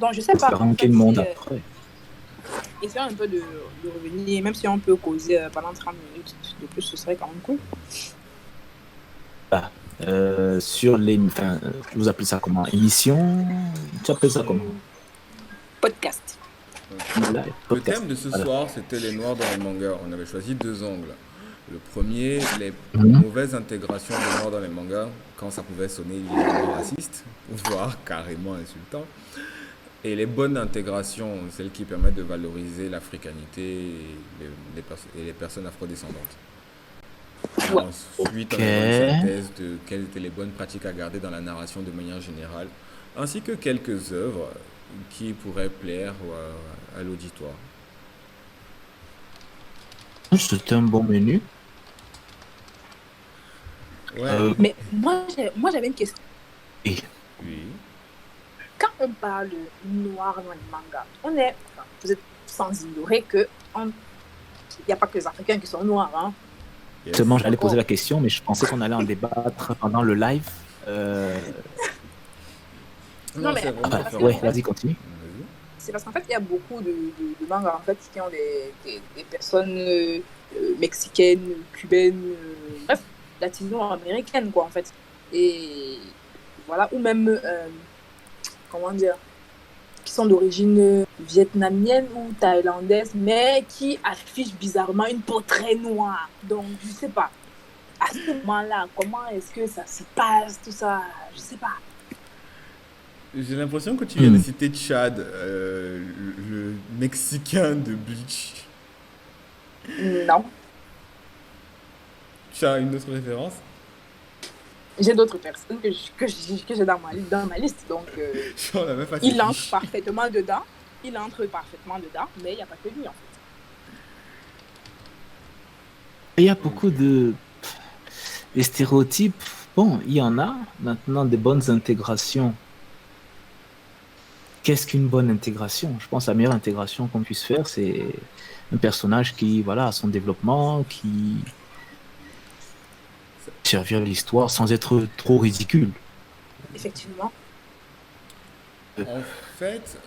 Donc, je sais pas, Espérons en qu'il y ait fait, le monde si, après. essayons un peu de revenir, même si on peut causer pendant 30 minutes de plus, ce serait quand même cool. Bah, sur les. Enfin, vous appelez ça comment? Émission? Tu appelles ça comment? Podcast. Ok. Live, Le podcast. thème de ce Voilà. soir, c'était les noirs dans les mangas. On avait choisi deux angles. Le premier, les Mhm. mauvaises intégrations des noirs dans les mangas, quand ça pouvait sonner légèrement raciste, voire carrément insultant. Et les bonnes intégrations, celles qui permettent de valoriser l'africanité et les personnes afrodescendantes. Et Ouais. ensuite, Ok. on avait une synthèse de quelles étaient les bonnes pratiques à garder dans la narration de manière générale, ainsi que quelques œuvres qui pourraient plaire à l'auditoire. C'était un bon menu. Ouais, Mais moi, j'avais une question. Et oui. Quand on parle de noir dans les mangas, vous êtes sans ignorer qu'il n'y a pas que les Africains qui sont noirs. Hein. Yes. justement, j'allais poser la question, mais je pensais qu'on allait en débattre pendant le live. Non, mais c'est vraiment parce différent. Ouais, vas-y, continue. Vas-y. c'est parce qu'en fait, il y a beaucoup de mangas en fait, qui ont des personnes mexicaines, cubaines, bref, latino-américaines, quoi, en fait. Et voilà, ou même, comment dire, qui sont d'origine vietnamienne ou thaïlandaise, mais qui affichent bizarrement une peau très noire. Donc, je sais pas. À ce moment-là, comment est-ce que ça se passe, tout ça? Je sais pas. J'ai l'impression que tu viens de citer Chad, le Mexicain de Bleach. Non. Tu as une autre référence? J'ai d'autres personnes que j'ai dans ma liste, donc Genre la meuf à ses il entre fiches. parfaitement dedans. Mais il n'y a pas que lui, en fait. Il y a beaucoup de les stéréotypes. Bon, il y en a maintenant des bonnes intégrations. Qu'est-ce qu'une bonne intégration? Je pense que la meilleure intégration qu'on puisse faire, c'est un personnage qui, voilà, a son développement, qui servir l'histoire sans être trop ridicule. Effectivement. En fait,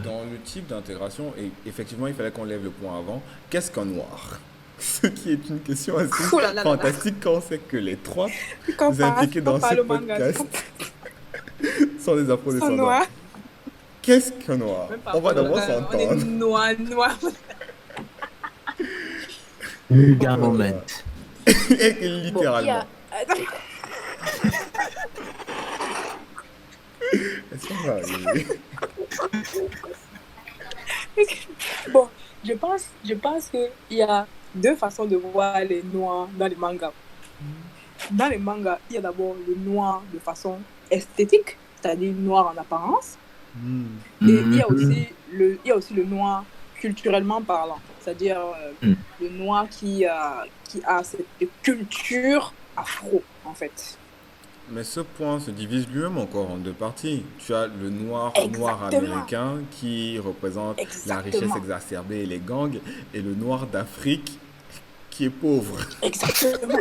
dans le type d'intégration, et effectivement, il fallait qu'on lève le point avant. Qu'est-ce qu'un noir? Ce qui est une question assez Ouh là là là là. fantastique quand on sait que les trois Quand impliqués dans ce parle au manga, podcast sont des sont afro-descendants. noirs. Qu'est-ce qu'un noir? Même pas On va d'abord on est s'entendre. noir. Vulgar moment. Et Bon, littéralement. Attends. Est-ce qu'on va arriver? Bon, je pense qu'il y a deux façons de voir les noirs dans les mangas. Dans les mangas, il y a d'abord le noir de façon esthétique, c'est-à-dire noir en apparence. Et il y a aussi le noir culturellement parlant, c'est-à-dire le noir qui a cette culture afro, en fait. Mais ce point se divise lui-même encore en deux parties. Tu as le noir Exactement. américain qui représente la richesse Exactement. exacerbée et les gangs, et le noir d'Afrique qui est pauvre. Exactement.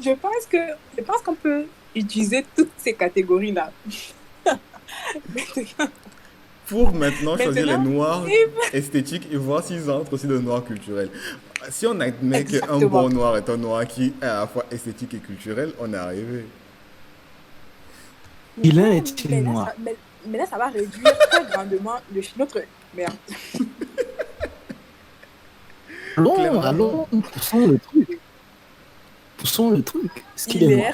Je pense qu'on peut utiliser toutes ces catégories-là. Pour maintenant choisir les Maintenant, noirs esthétiques et voir s'ils entrent aussi dans le noir culturel. Si on admet qu'un Exactement. bon noir est un noir qui est à la fois esthétique et culturel, on est arrivé. Il Non, est mais là, noir. mais là, ça va réduire très grandement notre... Merde. Allons, poussons le truc. Est-ce qu'il est noir?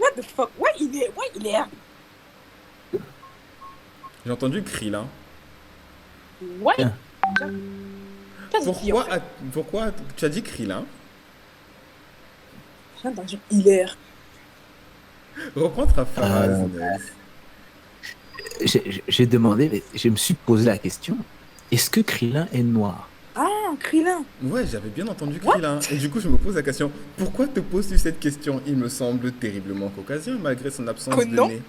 What the fuck? Ouais, il est... J'ai entendu Krillin. Ouais. Bien. Pourquoi tu as dit Krillin? J'ai entendu hilaire. Reprends ta phrase, Nels. J'ai demandé, mais je me suis posé la question, est-ce que Krillin est noir? Ah, Krillin. Ouais, j'avais bien entendu Krillin. Et du coup, je me pose la question, pourquoi te poses-tu cette question? Il me semble terriblement caucasien, malgré son absence de non. nez.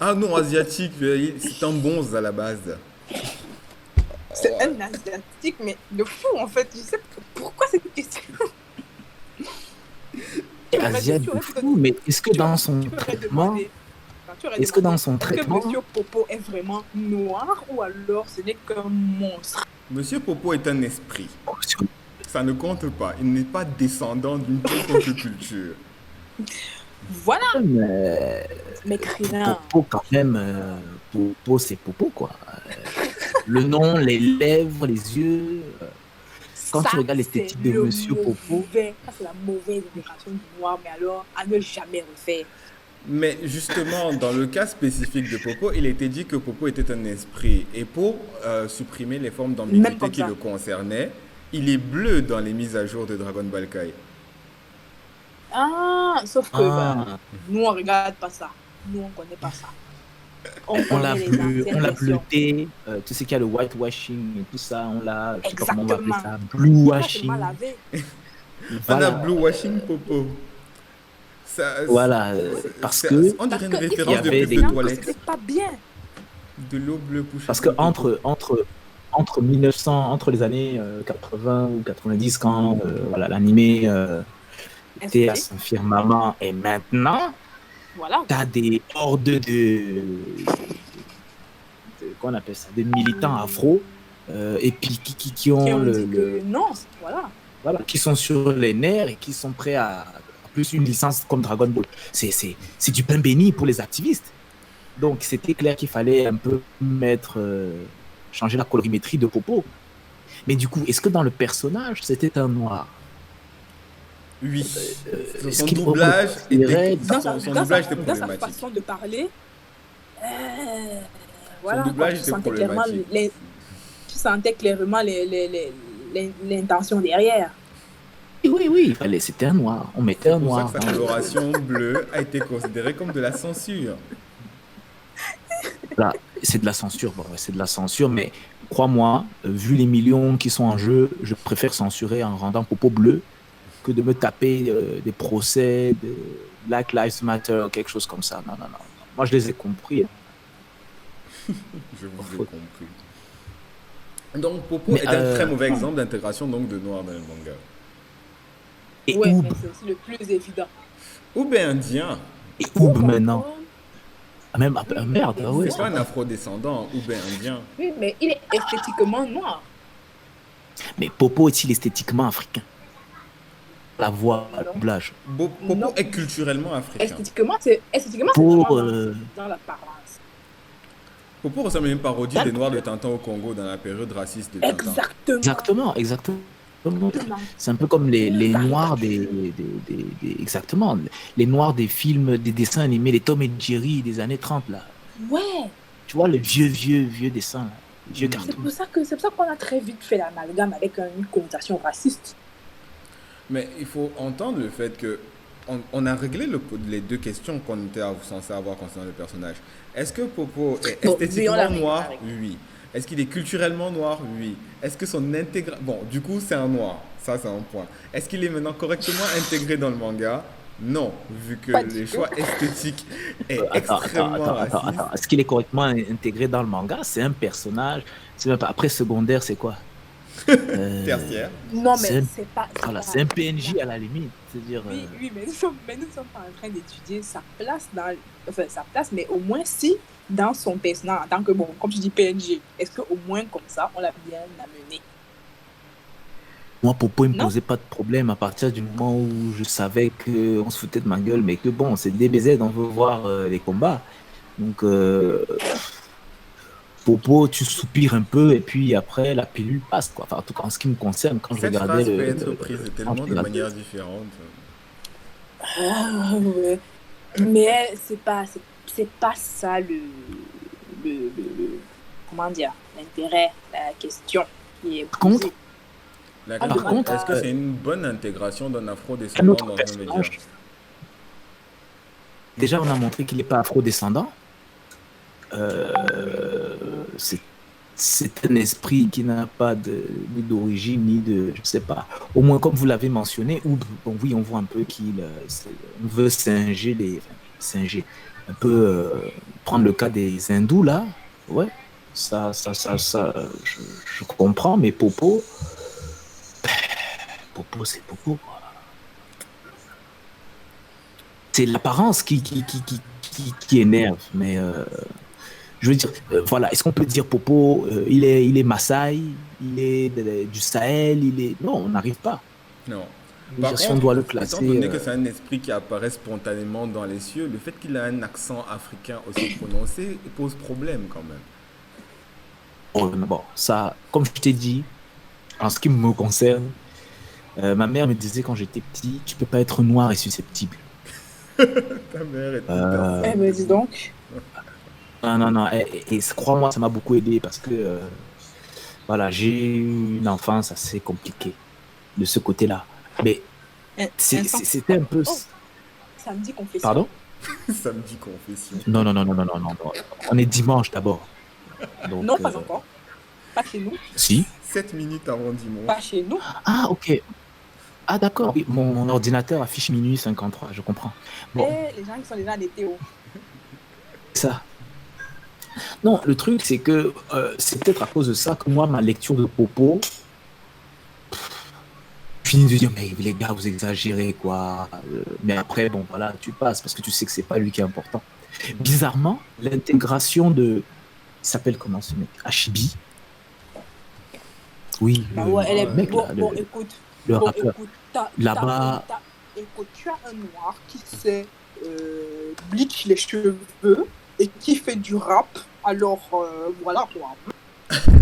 Ah non, asiatique, c'est un bonze à la base. C'est un asiatique, mais de fou, en fait. Je sais pas pourquoi cette question. Asia de fou, mais est-ce que dans son traitement, est-ce que dans son est-ce que traitement, Monsieur Popo est vraiment noir ou alors ce n'est qu'un monstre? Monsieur Popo est un esprit. Ça ne compte pas. Il n'est pas descendant d'une quelconque culture. Voilà, mais m'écrivain. Popo quand même, Popo c'est Popo quoi. Le nom, les lèvres, les yeux. Quand tu regardes l'esthétique de Monsieur Popo, Ça, c'est la mauvaise intégration du noir, mais alors, à ne jamais refaire. Mais justement, dans le cas spécifique de Popo, il était dit que Popo était un esprit. Et pour supprimer les formes Même d'ambiguïté comme qui ça. le concernaient, il est bleu dans les mises à jour de Dragon Ball Kai. Ah, sauf que ah, nous, on regarde pas ça. Nous, on connaît pas ça. On on l'a connaît les bleu, anciennes on l'a versions. bleuté, tout ce qu'il y a le whitewashing et tout ça, on l'a, je sais pas comment on va appeler Exactement. ça, blue Ça, c'est mal washing. lavé. On a Voilà, blue washing Popo. Ça, voilà, parce que on dirait une Parce que référence il y de avait pub des- de que toilette. c'est pas bien. De l'eau bleue couchée parce que sur le Popo. entre 1900, entre les années 80 ou 90, quand voilà, l'animé était à Est-ce son firmament, et maintenant, Voilà. t'as des hordes qu'on appelle ça, des militants afro, et puis qui Qui ont ont dit que non, voilà. voilà, qui sont sur les nerfs et qui sont prêts à plus une licence comme Dragon Ball. C'est du pain béni pour les activistes. Donc c'était clair qu'il fallait un peu changer la colorimétrie de Popo. Mais du coup, est-ce que dans le personnage, c'était un noir? Oui. Est-ce Son qu'il doublage aurait- était, Dans son sa doublage était dans sa problématique. façon de parler, voilà, doublage tu était sentais clairement problématique. tu sentais clairement l'intention derrière. Oui, il fallait, c'était un noir. On mettait un C'est pour ça noir. que sa coloration bleue a été considérée comme de la censure. Là, c'est de la censure, bon, ouais, c'est de la censure, mais crois-moi, vu les millions qui sont en jeu, je préfère censurer en rendant Popo bleu que de me taper des procès de Black Lives Matter ou quelque chose comme ça. Non, non, non. Moi, je les ai compris. Je vous ai compris. Donc Popo Mais, est un très mauvais exemple d'intégration donc de noir dans le manga. Et Ouais, Oob, mais c'est aussi le plus évident. Ou bien indien. et Oob maintenant. Ah, même, ah, merde, ah ouais. C'est pas un afro-descendant, ou bien indien. Oui, mais il est esthétiquement noir. Mais Popo est-il esthétiquement africain? La voix, le Non. doublage. Popo Non. est culturellement africain. Esthétiquement, c'est Pour, vraiment dans l'apparence. Popo ressemble à une parodie des Noirs de Tintin au Congo dans la période raciste de Tintin. Exactement. Exactement. C'est un peu comme les noirs exactement, les noirs des films, des dessins animés, les Tom et Jerry des années 30 là. Ouais, Tu vois, le vieux dessin, là, le vieux Mm. c'est cartoon. pour ça qu'on a très vite fait l'amalgame avec une connotation raciste. Mais il faut entendre le fait que on a réglé les deux questions qu'on était censé avoir concernant le personnage. Est-ce que Popo est Bon, esthétiquement oui, on l'a noir? réglé. Oui. Est-ce qu'il est culturellement noir? Oui. Est-ce que son intégration... Bon, du coup, c'est un noir. Ça, c'est un point. Est-ce qu'il est maintenant correctement intégré dans le manga? Non, vu que Pas du les tout. choix esthétiques est Attends, extrêmement raciste. Est-ce qu'il est correctement intégré dans le manga? C'est un personnage. C'est même pas... Après secondaire, c'est quoi? Tertiaire. Non, c'est mais un- c'est pas. Voilà, c'est un PNJ à la limite. C'est-à-dire, Oui, mais nous sommes pas en train d'étudier sa place mais au moins si dans son personnage, en tant que, bon, comme tu dis PNG, est-ce qu'au moins comme ça, on l'a bien amené? moi, Popo, il me Non. posait pas de problème à partir du moment où je savais qu'on se foutait de ma gueule, mais que bon, c'est DBZ, on veut voir les combats. Donc, Popo, tu soupires un peu et puis après, la pilule passe, quoi. Enfin, en tout cas, en ce qui me concerne, quand je Cette regardais phrase peut être prise de tellement de regardais- manières différentes. Ouais. Mais c'est pas ça comment dire, l'intérêt, la question qui est Par contre, posée. La Par question, contre, est-ce que c'est une bonne intégration d'un un afro-descendant autre dans un média? personnage, déjà, on a montré qu'il n'est pas afro-descendant. C'est un esprit qui n'a pas ni d'origine, ni de, je sais pas. Au moins, comme vous l'avez mentionné, ou bon, oui, on voit un peu on veut singer, un peu prendre le cas des hindous là. Ouais, ça, je comprends, mais Popo, c'est Popo, quoi. c'est l'apparence qui énerve. Mais je veux dire, voilà, est-ce qu'on peut dire Popo, il est Maasai, il est du Sahel, il est... Non, on n'arrive pas. Non. Je veux Par dire, si on contre, doit le étant classer... donné que c'est un esprit qui apparaît spontanément dans les cieux, le fait qu'il a un accent africain aussi prononcé pose problème quand même. bon, ça, comme je t'ai dit, en ce qui me concerne, ma mère me disait quand j'étais petit, tu peux pas être noir et susceptible. Ta mère est une Euh, Eh personne ben, de dis goût. donc. non, non, non. Et crois-moi, ça m'a beaucoup aidé parce que voilà, j'ai eu une enfance assez compliquée de ce côté-là. Mais Instant. c'était un peu. Oh, samedi confession. Pardon? Samedi confession. Non, non, non, non, non, non, non, non. On est dimanche d'abord. Donc, Non, pas encore. Pas chez nous. si. 7 minutes avant dimanche. Pas chez nous. Ah, ok. Ah, d'accord. Oui, mon ordinateur affiche minuit 53, je comprends. Bon, Et les gens qui sont déjà en été, oh. c'est ça. Non, le truc, c'est que c'est peut-être à cause de ça que moi, ma lecture de Popo, je finis de dire, mais les gars, vous exagérez, quoi. Mais après, bon, voilà, tu passes parce que tu sais que c'est pas lui qui est important. Bizarrement, l'intégration de. Il s'appelle comment ce mec? Hachibi. Oui, Bah ouais, elle est le mec bon, là, bon, écoute. le Bon, rappeur. écoute, Là-bas, écoute, tu as un noir qui sait bleach les cheveux et qui fait du rap. Alors, voilà quoi.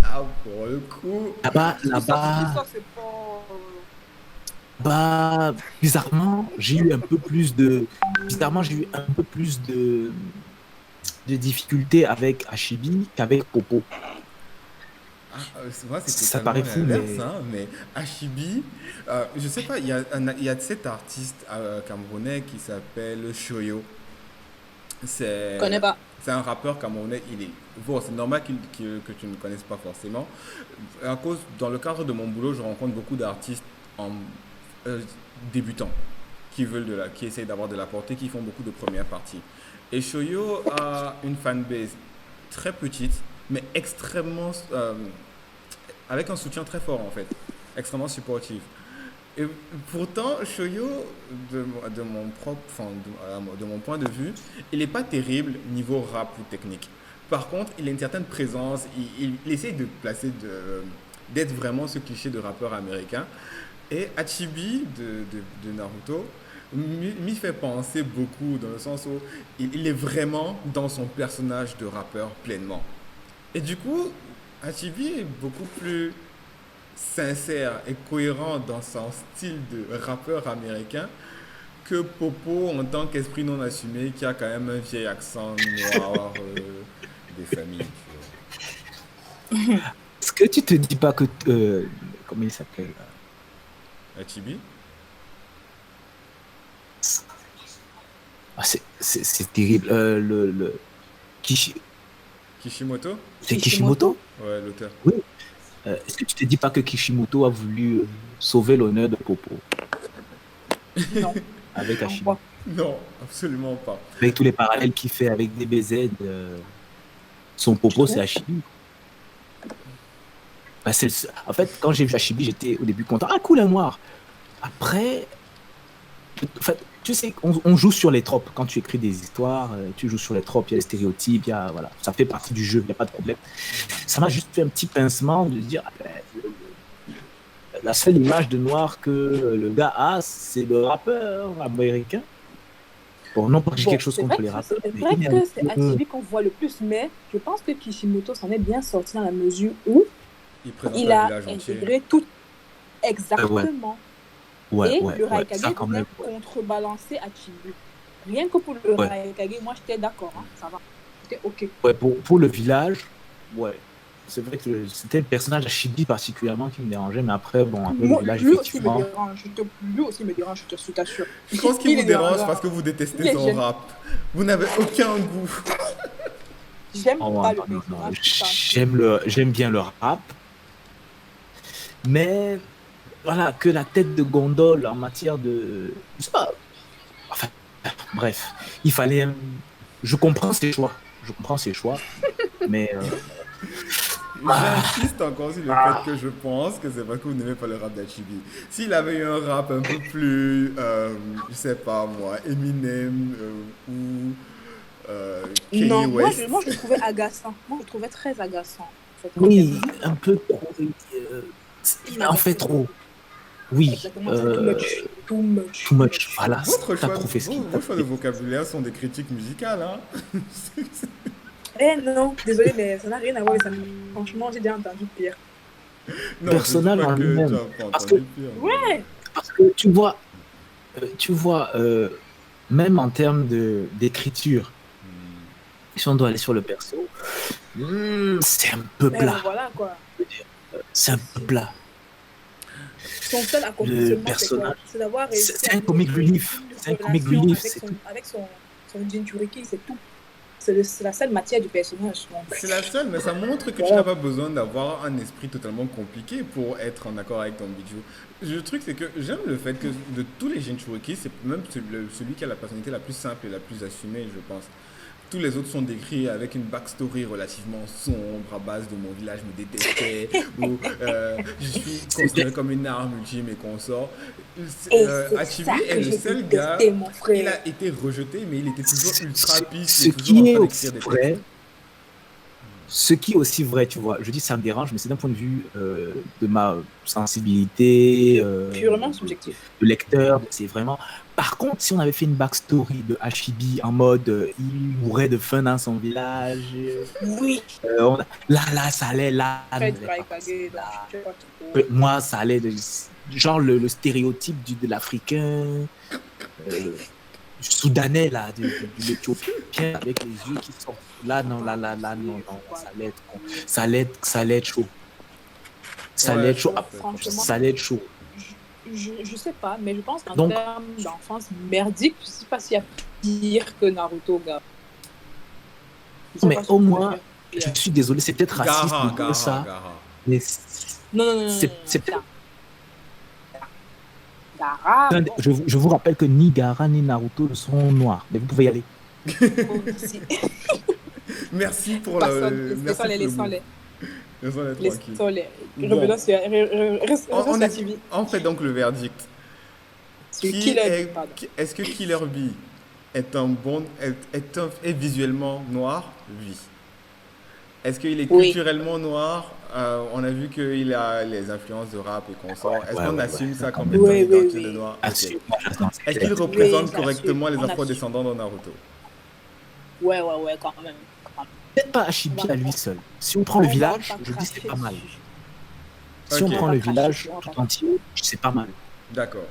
Ah, pour le coup. là-bas, c'est pas. bah, bizarrement, j'ai eu un peu plus de. Bizarrement, j'ai eu un peu plus de difficultés avec Hachibi qu'avec Popo. Ah, moi, c'est Ça totalement paraît fou, l'inverse, mais. hein, mais Ashibi, je sais pas, il y a cet artiste camerounais qui s'appelle Shoyo. Je connais pas. C'est un rappeur camerounais. Bon, c'est normal que tu ne le connaisses pas forcément. Dans le cadre de mon boulot, je rencontre beaucoup d'artistes euh, débutants qui essayent d'avoir de la portée, qui font beaucoup de premières parties. Et Shoyo a une fanbase très petite, mais extrêmement, avec un soutien très fort en fait, extrêmement supportif. Et pourtant, Shoyo, de mon propre, de mon point de vue, il n'est pas terrible niveau rap ou technique. Par contre, il a une certaine présence, il essaie de d'être vraiment ce cliché de rappeur américain. Et Hachibi de Naruto m'y fait penser beaucoup dans le sens où il est vraiment dans son personnage de rappeur pleinement. Et du coup, Hachibi est beaucoup plus sincère et cohérent dans son style de rappeur américain que Popo en tant qu'esprit non assumé qui a quand même un vieil accent noir des familles. Est-ce que tu te dis pas que. Comment il s'appelle? Hachibi? Ah, c'est terrible. Kishimoto? C'est Kishimoto? Ouais, l'auteur. Oui. Est-ce que tu te dis pas que Kishimoto a voulu sauver l'honneur de Popo Non. avec Hachibi? Non, absolument pas. Avec tous les parallèles qu'il fait avec DBZ, son Popo, c'est Hachibi. Bah, en fait, quand j'ai vu Hachibi, j'étais au début content. Ah, cool, un noir. Après, en fait, tu sais, on joue sur les tropes. Quand tu écris des histoires, tu joues sur les tropes, il y a les stéréotypes, voilà, ça fait partie du jeu, il n'y a pas de problème. Ça m'a juste fait un petit pincement de dire, la seule image de noir que le gars a, c'est le rappeur américain. Bon, non pas que j'ai quelque chose contre les rappeurs. C'est vrai que c'est Hachibi qu'on voit le plus, mais je pense que Kishimoto s'en est bien sorti dans la mesure où il a intégré tout exactement. Et le Raikage venait contrebalancer Hachibi. Rien que pour le Raikage, moi j'étais d'accord, hein, ça va. C'était ok. Ouais, pour le village, ouais. C'est vrai que c'était le personnage Hachibi particulièrement qui me dérangeait, mais après, bon, un peu le village, lui aussi me dérange, je te t'assure. Je pense qu'il vous dérange parce que vous détestez son rap. Vous n'avez aucun goût. J'aime pas le personnage. J'aime bien le rap, mais voilà, que la tête de gondole en matière de... Je sais pas. Enfin, bref, il fallait... Je comprends ses choix, mais J'insiste encore sur le fait que je pense que c'est parce que vous n'aimez pas le rap d'Achibi. S'il avait eu un rap un peu plus, je sais pas moi, Eminem ou Kanye Non, West. moi, je le trouvais agaçant. Moi, je le trouvais très agaçant. En fait, comme Oui, personne. un peu trop. Il en fait trop. Oui, Exactement, c'est too much. Too much. too much. Voilà, Votre t'as choix, trop fait ce qu'il t'a vos choix de fait. vocabulaire sont des critiques musicales, hein? Eh non, désolé, mais ça n'a rien à voir avec ça. Franchement, j'ai déjà entendu pire. Non, je dis Personnage pas en que tu lui-même. as pas Parce que, entendu pire. Ouais. parce que tu vois même en termes d'écriture, si on doit aller sur le perso, c'est un peu Mais plat. voilà quoi. C'est un peu plat. Son seul Le accomplissement, c'est quoi? personnage, C'est d'avoir réussi c'est à un nouer comic relief. une C'est un comic relation relief, avec c'est tout. son Jinchuriki, c'est tout. C'est la seule matière du personnage. Donc, C'est la seule, mais ça montre que tu voilà. n'as pas besoin d'avoir un esprit totalement compliqué pour être en accord avec ton bijou. Le truc, c'est que j'aime le fait que de tous les Jinchuriki, c'est même celui qui a la personnalité la plus simple et la plus assumée, je pense. Tous les autres sont décrits avec une backstory relativement sombre à base de mon village me détestait ou je suis considéré comme une arme ultime et consorts. Et c'est Hachibi ça est que le j'ai seul gars, détesté, mon il frère. a été rejeté, mais il était toujours ultra pisse, Ce il est toujours en qui est train aussi d'écrire des textes. vrai, ce qui est aussi vrai, tu vois, je dis ça me dérange, mais c'est d'un point de vue de ma sensibilité, Purement subjectif. de lecteur, c'est vraiment... Par contre, si on avait fait une backstory de Hashibi en mode il mourait de faim dans son village, Oui. là, ça allait, là, Après, nous du allait pas passer, Raikage, donc là. je sais pas trop. Moi, ça allait, genre le stéréotype de l'Africain, soudanais, là, de l'Éthiopien, avec les yeux qui sortent. Là, non, non, ça allait être chaud. Ça allait Ouais, être chaud. tout à fait. Franchement, Ça allait être chaud. je sais pas, mais je pense qu'en Donc, termes d'enfance merdique, je sais pas s'il y a pire que Naruto, gars. Je sais mais pas si au tu peux moins, dire je pire. suis désolé, c'est peut-être raciste de dire ça, Gara. mais Non, non, non, non, c'est non, peut-être. Gara, bon, Je vous rappelle que ni Gaara ni Naruto ne sont noirs, mais vous pouvez y aller. si. Merci pour Personne, merci pour le mot. laissons-les. Laissons-les tranquilles. Laissons-les. Bon. Revenons sur On la est- TV. on fait donc le verdict. Sur Qui Killer est, Bee, pardon. est-ce que Killer Bee est un bon, est visuellement noir? Oui. Est-ce qu'il est Oui. culturellement noir? On a vu qu'il a les influences de rap et consorts. Est-ce qu'on assume ça comme étant Oui, une oui, identité oui. de noir? Ok. Assume. Est-ce qu'il Oui, représente j'assume. correctement les On assume. afro-descendants dans Naruto? Ouais, quand même. Peut-être pas Hashibi à lui seul. Si on prend le village, je dis c'est pas mal. Si on Ok. prend le On va pas village cracher, on va tout pas entier, c'est pas mal. D'accord.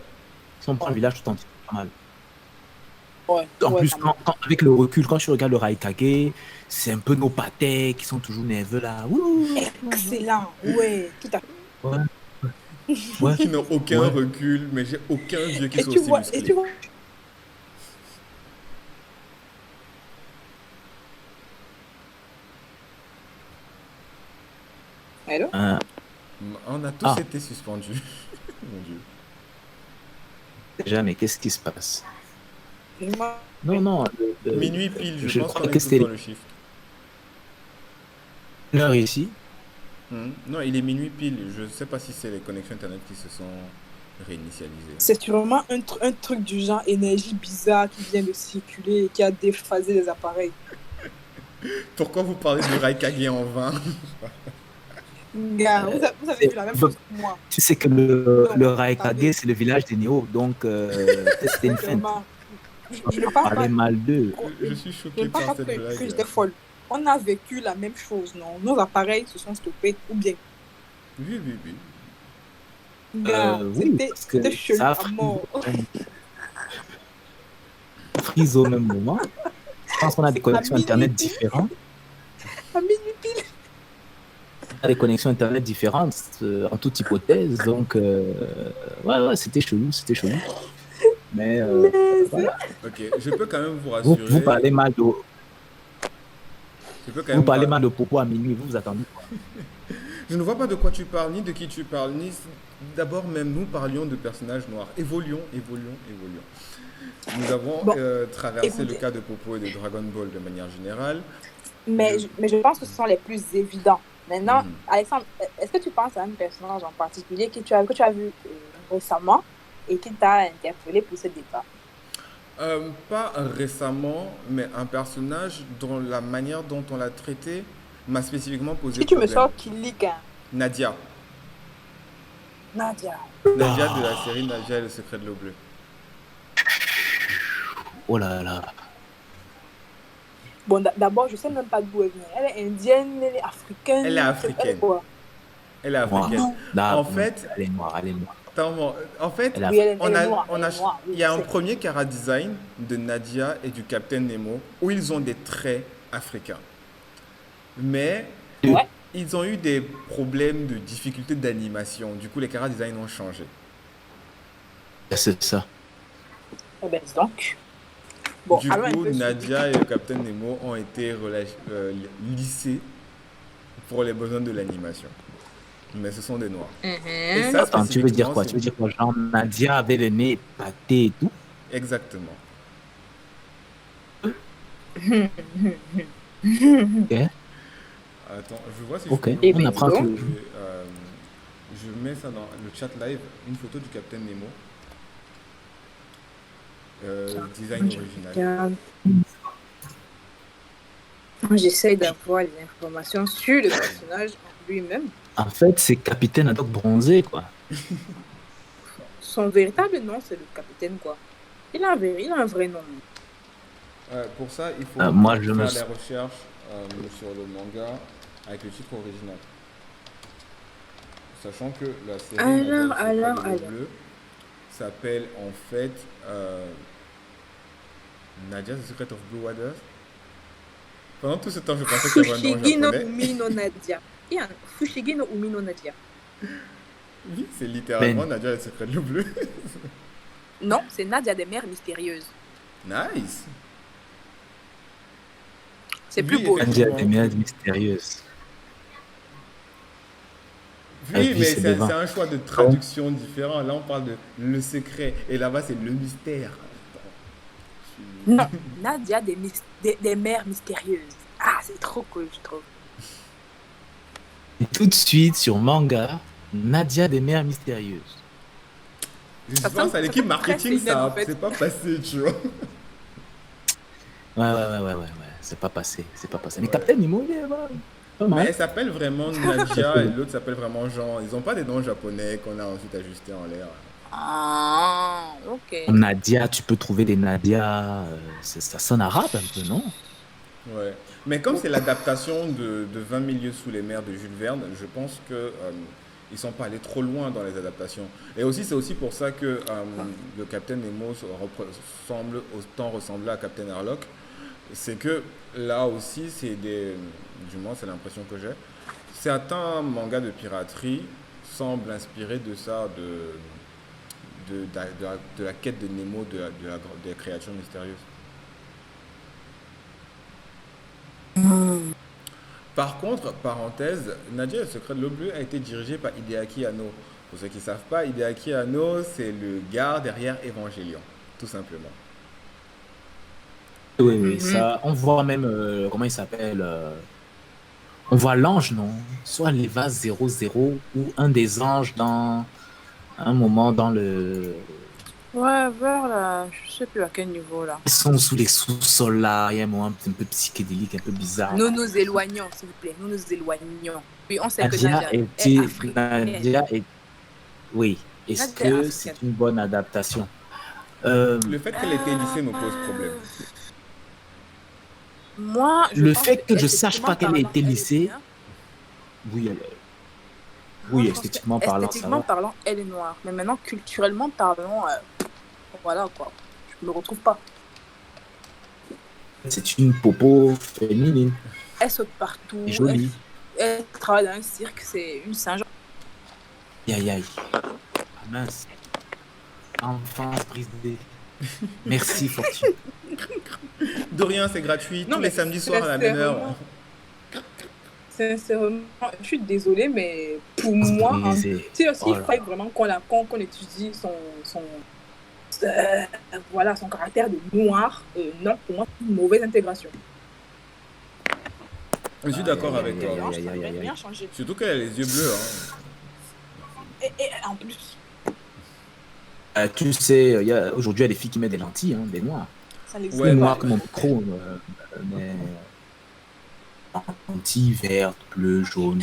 Si on prend le village tout entier, c'est pas mal. Ouais, En ouais, plus, quand même. avec le recul, quand tu regardes le Raikage, c'est un peu nos pâtés qui sont toujours nerveux là. Ouh, Excellent, ouais, tout à fait. ouais. Qui n'ont aucun Ouais. recul, mais j'ai aucun vieux qui Et soit tu aussi vois, musclé. Allô? On a tous Ah. été suspendus. Mon Dieu. Déjà, mais qu'est-ce qui se passe? Moi, Non. Minuit pile, je je pense crois qu'on que est tous c'était dans le chiffre. l'heure ici. Non, il est minuit pile. Je ne sais pas si c'est les connexions internet qui se sont réinitialisées. c'est sûrement un truc du genre énergie bizarre qui vient de circuler et qui a déphasé les appareils. Pourquoi vous parlez de Raikage en vain? Gars, vous avez vu la même chose que moi. Tu sais que le Raikage, c'est le village des Néo, donc c'était une feinte. Vraiment. Je ne On parle pas, parlait mal d'eux. Je suis je choqué ne parle par pas cette que blague. j'étais folle. On a vécu la même chose, non? Nos appareils se sont stoppés, ou bien. Oui. Gars, Oui, parce que c'était chelou ça à mort. frise au même moment. Je pense qu'on a des connexions minuit internet pile. différentes. À minuit pile. On a des connexions internet différentes en toute hypothèse. Donc, ouais, c'était chelou. Mais voilà. Ok, je peux quand même vous Vous rassurer. parlez mal de, Je peux quand vous même parlez vous- mal de Popo à minuit. Vous attendez quoi? Je ne vois pas de quoi tu parles, ni de qui tu parles, ni... D'abord, même nous parlions de personnages noirs. Évoluons. Nous avons Bon, traversé le écoutez. cas de Popo et de Dragon Ball de manière générale. Mais je pense que ce sont les plus évidents. Maintenant, Alexandre, est-ce que tu penses à un personnage en particulier que tu as vu récemment et qui t'a interpellé pour ce débat? Pas récemment, mais un personnage dont la manière dont on l'a traité m'a spécifiquement posé Si tu me problème. sors Kilika, Nadia. Nadia. Nadia de la série Nadia et le secret de l'eau bleue. Oh là là. Bon, d'abord, je sais même pas d'où elle vient. Elle est indienne, elle est africaine. Elle est africaine. Elle est quoi? Elle est africaine. En fait, elle est noire, elle est noire. En fait, Elle a- Oui, elle est on a, noire. on Elle a, est noire, oui, il y a je un sais. premier chara design de Nadia et du Captain Nemo où ils ont des traits africains. Mais Ouais. ils ont eu des problèmes de difficulté d'animation. Du coup, les chara design ont changé. C'est ça. Eh ben, dis donc. Bon, Du allons un coup, peu sur- Nadia et le Captain Nemo ont été lissés pour les besoins de l'animation. Mais ce sont des noirs. Et ça, Attends, tu veux dire spécifiquement, quoi? c'est- Tu veux dire quoi? Genre Nadia avait le nez pâté et tout? Exactement. Ok. Attends, je vois si Ok. je peux Eh vous ben, On apprend dis que. donc. je mets ça dans le chat live, une photo du Captain Nemo. Design original. Regarde. Moi, j'essaye d'avoir les informations sur le personnage en lui-même. En fait, c'est Capitaine Haddock bronzé, quoi. Son véritable nom, c'est le capitaine, quoi. Il a un vrai nom. Pour ça, il faut Moi, faire je me- les recherches sur le manga avec le titre original. Sachant que la série Alors. Bleu s'appelle en fait Nadia the Secret of Blue Waters. Pendant tout ce temps, je pensais qu'il y avait un nom Fushigi no japonais. Umi no Nadia. Il y a un Fushigi no Umi no Nadia. Oui, c'est littéralement Ben. Nadia le Secret de l'eau bleue. Non, c'est Nadia des mers mystérieuses. Nice. C'est Oui, plus beau. effectivement. Nadia des mers mystérieuses. Ah, Oui, puis mais c'est c'est devant. un choix de traduction différent. Là, on parle de le secret. Et là-bas, c'est le mystère. Non, Nadia des mers mystérieuses. Ah, c'est trop cool, je trouve. Et tout de suite, sur manga, Nadia des mers mystérieuses. Je Ça pense sonne- à l'équipe ça sonne très marketing, seinen, en fait. c'est pas passé, tu vois. Ouais. C'est pas passé. Mais Captain Nemo, il est pas mal. Mais elle s'appelle vraiment Nadia et l'autre s'appelle vraiment Jean. Ils ont pas des noms japonais qu'on a ensuite ajustés en l'air. Ah, ok. Nadia, tu peux trouver des Nadia. Ça sonne arabe un peu, non? Ouais. Mais comme c'est l'adaptation de 20 000 lieues sous les mers de Jules Verne, je pense que ils sont pas allés trop loin dans les adaptations. Et aussi, c'est aussi pour ça que le Captain Nemo semble autant ressembler à Captain Harlock. C'est que là aussi, du moins c'est l'impression que j'ai, certains mangas de piraterie semblent inspirés de ça, de la quête de Nemo, des créatures mystérieuses. Par contre, parenthèse, Nadia et le secret de l'eau bleue a été dirigé par Hideaki Anno. Pour ceux qui ne savent pas, Hideaki Anno, c'est le gars derrière Evangelion, tout simplement. Oui, ça. On voit même, comment il s'appelle on voit l'ange, non? Soit l'Eva 00 ou un des anges dans un moment dans le. Ouais, vers là, je sais plus à quel niveau là. Ils sont sous les sous-sols là, il y a un moment un peu psychédélique, un peu bizarre. Nous nous éloignons, s'il vous plaît. Nous nous éloignons. Oui, on sait que Nadia Nadia est était. africaine. Nadia est. Oui. Est-ce Nadia est que africaine. c'est une bonne adaptation? Le fait qu'elle ait été lycée me pose problème. Moi, je Le pense fait que je esthétiquement sache pas qu'elle a parlant, été elle est lycée, bien. oui, elle est. Moi, Oui, je pense que esthétiquement parlant, ça esthétiquement va. parlant, elle est noire. Mais maintenant, culturellement parlant, voilà quoi. Je me retrouve pas. C'est une popo féminine. Elle saute partout. Et jolie. Elle travaille dans un cirque, c'est une singe. Aïe. Ah, mince. Enfance brisée. Merci, Fortune. De rien, c'est gratuit, Non, tous mais les samedis soirs à la même heure. Sincèrement, je suis désolée, mais pour moi, Brisée. c'est aussi Oh il là. fallait vraiment qu'on étudie voilà, son caractère de noir. Non, pour moi, c'est une mauvaise intégration. Je suis Aïe, d'accord aïe, avec aïe, toi. aïe, Non, aïe, ça aïe, n'aurait aïe, aïe. rien changé. Surtout qu'elle a les yeux bleus. Et en plus, Tu sais, aujourd'hui, il y a des filles qui mettent des lentilles, hein, des noirs. ça Ou n'existe Ouais, pas. noir mais comme mon micro, mais lentilles vertes, bleues, jaunes.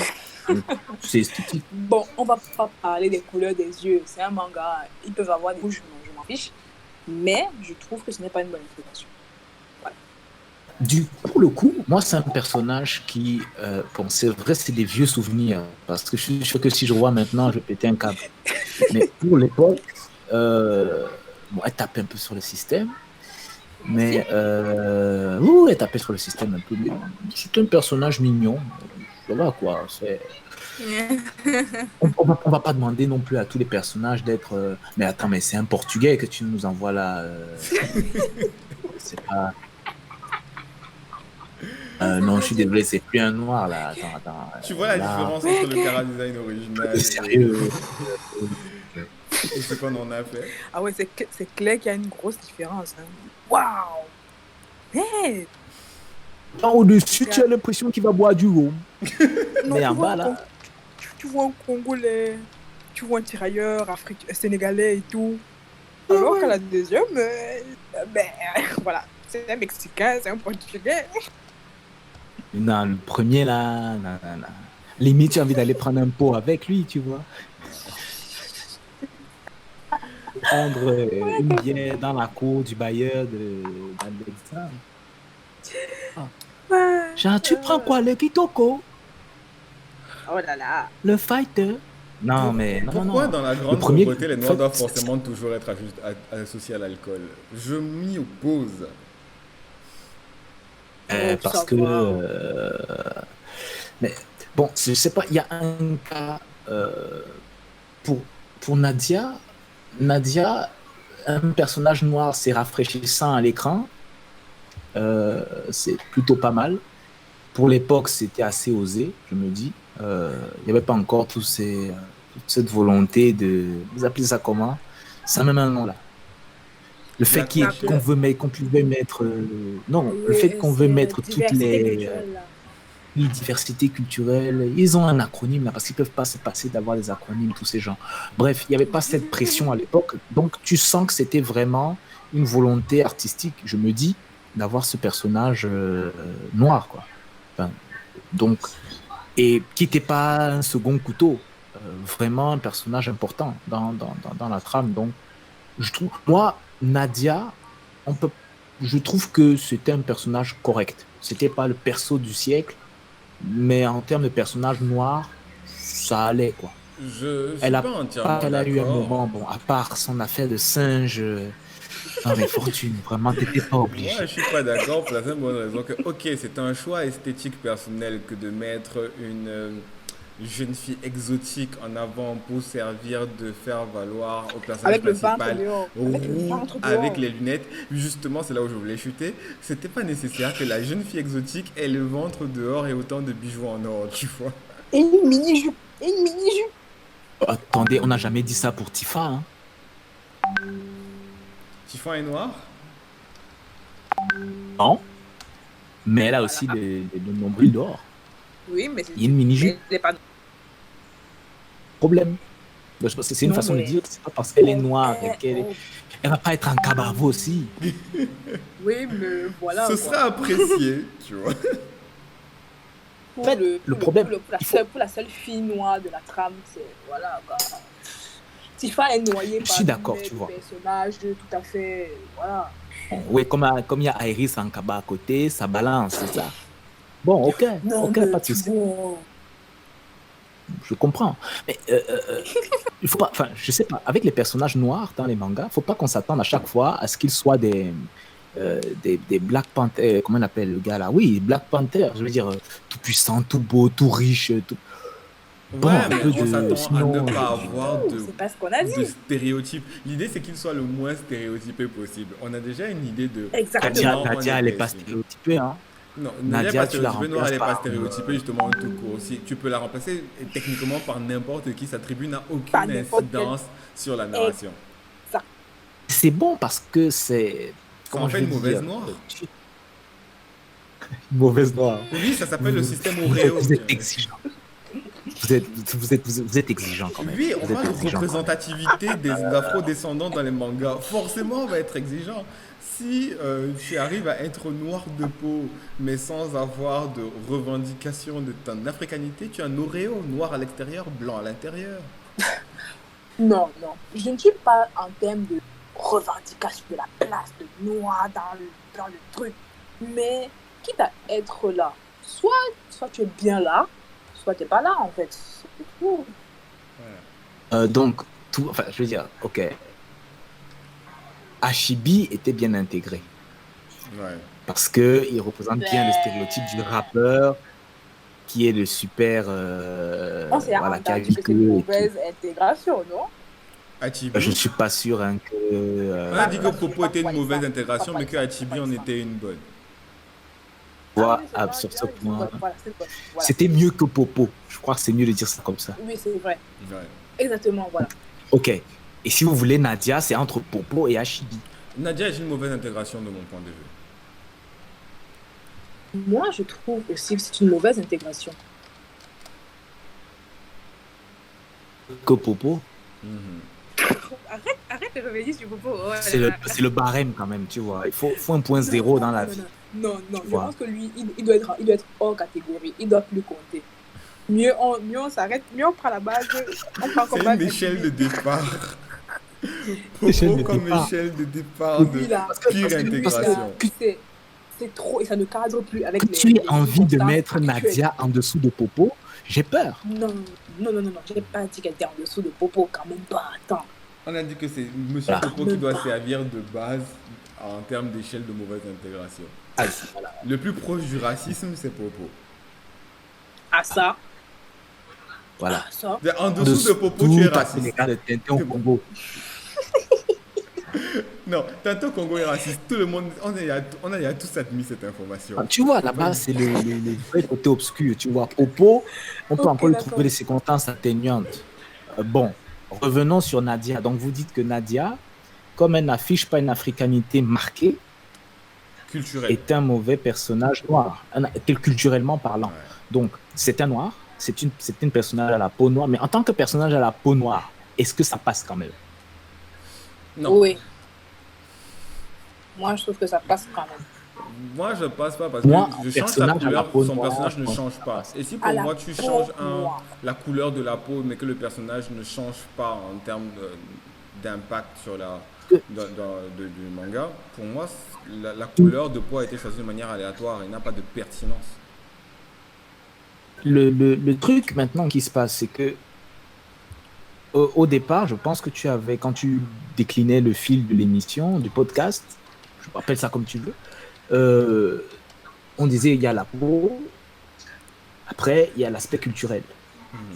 Donc, c'est esthétique. Bon, on va pas parler des couleurs des yeux. C'est un manga. Ils peuvent avoir des rouges, non, je m'en fiche. Mais je trouve que ce n'est pas une bonne intégration. Voilà. Pour le coup, moi, c'est un personnage qui, bon, c'est vrai, c'est des vieux souvenirs, parce que je suis sûr que si je vois maintenant, je vais péter un câble. Mais pour l'époque, bon, elle tapait un peu sur le système, Merci. mais oui, elle tapait sur le système un peu. Mais c'est un personnage mignon. Voilà quoi. On va pas demander non plus à tous les personnages d'être. Mais attends, mais c'est un Portugais que tu nous envoies là. C'est pas. Non, je suis désolé, c'est plus un noir là. Attends. tu vois la Là, différence entre le Cara Design original sérieux. et ce qu'on en a fait. Ah ouais, c'est clair qu'il y a une grosse différence. Hein. Waouh! Hey! Au-dessus, tu as l'impression qu'il va boire du rhum. Non, Mais en bas là. tu vois un Congolais, tu vois un tirailleur sénégalais et tout. Alors qu'à la deuxième, ben voilà, c'est un Mexicain, c'est un Portugais. Non, le premier là. Non. Limite, tu as envie d'aller prendre un pot avec lui, tu vois. Prendre une bière dans la cour du bailleur d'Alexandre. Genre, tu prends quoi, le Kitoko? Oh là là. Le fighter? Non, mais non. Pourquoi dans la grande premier, pauvreté, les en noirs fait, doivent forcément toujours être associés à l'alcool? Je m'y oppose. parce que. Mais bon, je sais pas, il y a un cas pour Nadia. Nadia, un personnage noir, c'est rafraîchissant à l'écran. C'est plutôt pas mal. Pour l'époque, c'était assez osé, je me dis. Il n'y avait pas encore toute cette volonté de. Vous appelez ça comment? Ça a même un nom là. Le fait qu'on pouvait mettre. Non, le fait qu'on veut mettre toutes les diversités culturelles. Ils ont un acronyme là, parce qu'ils ne peuvent pas se passer d'avoir des acronymes, tous ces gens. Bref, il n'y avait pas cette pression à l'époque. Donc, tu sens que c'était vraiment une volonté artistique, je me dis, d'avoir ce personnage noir, quoi. Enfin, donc, et qui n'était pas un second couteau, vraiment un personnage important dans la trame. Donc, je trouve, moi, Nadia, je trouve que c'était un personnage correct. C'était pas le perso du siècle, mais en termes de personnage noir, ça allait, quoi. Je suis pas entièrement Elle a eu un d'accord. moment, bon, à part son affaire de singe. Non, mais Fortune, vraiment, t'étais pas obligé. Moi, je suis pas d'accord pour la simple bonne raison que, ok, c'est un choix esthétique personnel que de mettre une jeune fille exotique en avant pour servir de faire valoir au personnage Avec le ventre principal dehors. roux avec les lunettes. Justement, c'est là où je voulais chuter. C'était pas nécessaire que la jeune fille exotique ait le ventre dehors et autant de bijoux en or, tu vois. Et une mini-jupe. Attendez, on n'a jamais dit ça pour Tifa, hein. Tifa est noir? Non. Mais elle a aussi le nombril d'or. Oui, mais il y a une mini-jupe. Elle n'est pas... Problème. C'est une façon de dire que c'est pas parce qu'elle est noire qu'elle va pas être en cabarvo aussi. Oui, mais voilà. Ce sera apprécié, tu vois. Pour en fait, le problème... Pour la seule fille noire de la trame, c'est... Voilà, quoi. Tifa est noyée par un personnage tout à fait... Voilà. Oui, comme il y a Iris en Kaba à côté, ça balance, c'est ça. Bon, ok, pas de souci. Je comprends. Mais il faut pas, enfin, je sais pas, avec les personnages noirs dans les mangas, faut pas qu'on s'attende à chaque fois à ce qu'ils soient des Black Panther, comment on appelle le gars là? Oui, Black Panther, je veux dire, tout puissant, tout beau, tout riche, tout... Bon, ouais, mais on s'attend à ne pas avoir de stéréotypes. L'idée, c'est qu'il soit le moins stéréotypé possible. On a déjà une idée de... Nadia, elle n'est pas stéréotypée, hein. Non, Nadia, tu la remplaces elle n'est pas stéréotypée, justement, tout court. Si tu peux la remplacer techniquement par n'importe qui, sa tribu n'a aucune incidence sur la narration. C'est bon parce que c'est... Ça en fait une mauvaise noire. Une mauvaise noire. Oui, ça s'appelle le système Vous Oreo. vous êtes exigeant. Vous êtes exigeant quand même. Oui, on Vous êtes parle de exigeant. représentativité des afro-descendants dans les mangas. Forcément, on va être exigeant. Si tu arrives à être noir de peau, mais sans avoir de revendication de ton africanité, tu es un Oreo, noir à l'extérieur, blanc à l'intérieur. Non, non. Je ne suis pas en termes de revendication de la place de noir dans le truc. Mais quitte à être là, soit tu es bien là, soit tu n'es pas là, en fait. C'est tout. Donc, enfin, je veux dire, ok. Hashibi était bien intégré. Ouais. Parce qu'il représente bien le stéréotype du rappeur qui est le super. On s'est Voilà, qui a entendu que c'est une vécu. mauvaise intégration, non? Hachibi. Je ne suis pas sûr hein, que. On a dit que Popo était une mauvaise intégration, mais que Hachibi en était une bonne. Voilà, oui, c'est vrai, sur c'est ce vrai, point. voilà, c'est bon. Voilà. C'était mieux que Popo. Je crois que c'est mieux de dire ça comme ça. Oui, c'est vrai. Ouais. Exactement, voilà. Ok. Et si vous voulez, Nadia, c'est entre Popo et Hashibi. Nadia est une mauvaise intégration de mon point de vue. Moi, je trouve aussi que c'est une mauvaise intégration. Que Popo, Arrête de revenir sur Popo. Ouais, c'est le barème quand même, tu vois. Il faut un point zéro dans la vie. Non, Tu je vois. pense que lui, il doit être hors catégorie. Il doit plus compter. Mieux on s'arrête, mieux on prend la base. On prend comme C'est base une échelle de départ. Échelle Popo de comme départ. échelle de départ de lui, là. pire intégration. C'est trop et ça ne cadre plus avec Que les. tu aies les envie de circonstances mettre actuelles. Nadia en dessous de Popo, j'ai peur. Non. J'ai pas dit qu'elle était en dessous de Popo, quand même pas. Attends. On a dit que c'est Monsieur Voilà. Popo qui doit servir de base en termes d'échelle de mauvaise intégration. Voilà. Le plus proche du racisme, c'est Popo. À ça. Voilà. Ça. En dessous de Popo, tu es les raciste. gars de Tintin au Congo. Non, tantôt Congo est raciste. Tout le monde, on a tous admis cette information. Tu vois, là-bas, c'est le vrai côté obscur. Tu vois, Popo, on peut Ok, encore lui d'accord. trouver des circonstances atténuantes. Bon, revenons sur Nadia. Donc, vous dites que Nadia, comme elle n'affiche pas une africanité marquée, Culturel. est un mauvais personnage noir, culturellement parlant. Ouais. Donc, c'est un noir, c'est une personnage à la peau noire, mais en tant que personnage à la peau noire, est-ce que ça passe quand même? Non. Oui. Moi, je trouve que ça passe quand même. Moi, je passe pas parce Moi, que un je change sa personnage à la couleur, peau son noire, personnage ne je pense change que ça pas. passe. Et si À pour la moi tu peau changes noire. la couleur de la peau, mais que le personnage ne change pas en termes d'impact sur du manga, pour moi, la couleur de peau a été choisie de manière aléatoire et n'a pas de pertinence. Le truc maintenant qui se passe, c'est que au départ, je pense que quand tu déclinais le fil de l'émission, du podcast, je m'appelle ça comme tu veux, on disait il y a la peau, après il y a l'aspect culturel.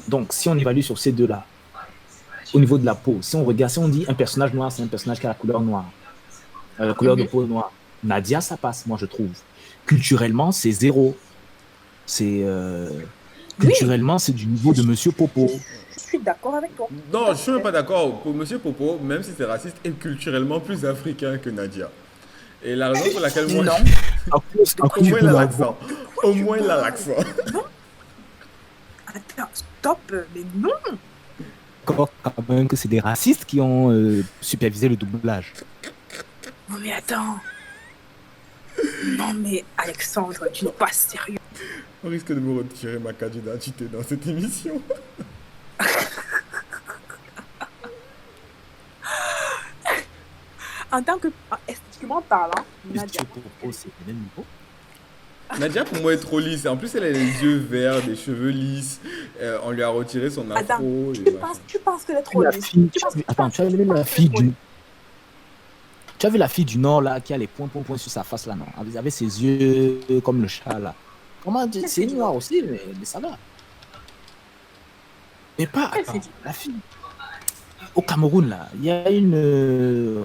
Donc si on évalue sur ces deux-là, au niveau de la peau, si on regarde, si on dit un personnage noir, c'est un personnage qui a la couleur noire, la couleur de peau noire. Nadia, ça passe, moi je trouve. Culturellement, c'est zéro. Culturellement, c'est du niveau de Monsieur Popo. Je suis d'accord avec toi. Non, je suis même pas d'accord. Pour Monsieur Popo, même si c'est raciste, est culturellement plus africain que Nadia. Et la raison pour laquelle moi... Non. Au moins il a l'accent. Au moins il a l'accent. Attends, stop, mais non. Encore quand même que c'est des racistes qui ont supervisé le doublage. Non, mais attends. Non, mais Alexandre, tu n'es pas sérieux. On risque de me retirer ma carte d'identité dans cette émission. En tant que esthétiquement parlant, Nadia. Monsieur Popo, c'est le même niveau. Nadia, pour moi, est trop lisse. En plus, elle a les yeux verts, des cheveux lisses. On lui a retiré son Attends, afro. tu penses qu'elle est trop La lisse? fille, attends, tu as vu la fille du... Tu as vu la fille du Nord là qui a les points sur sa face là, non? Elle avait ses yeux comme le chat là. Comment dire? C'est une noire aussi, mais ça va. Mais pas Quelle attends, fille du- la fille. Au Cameroun là, il y a une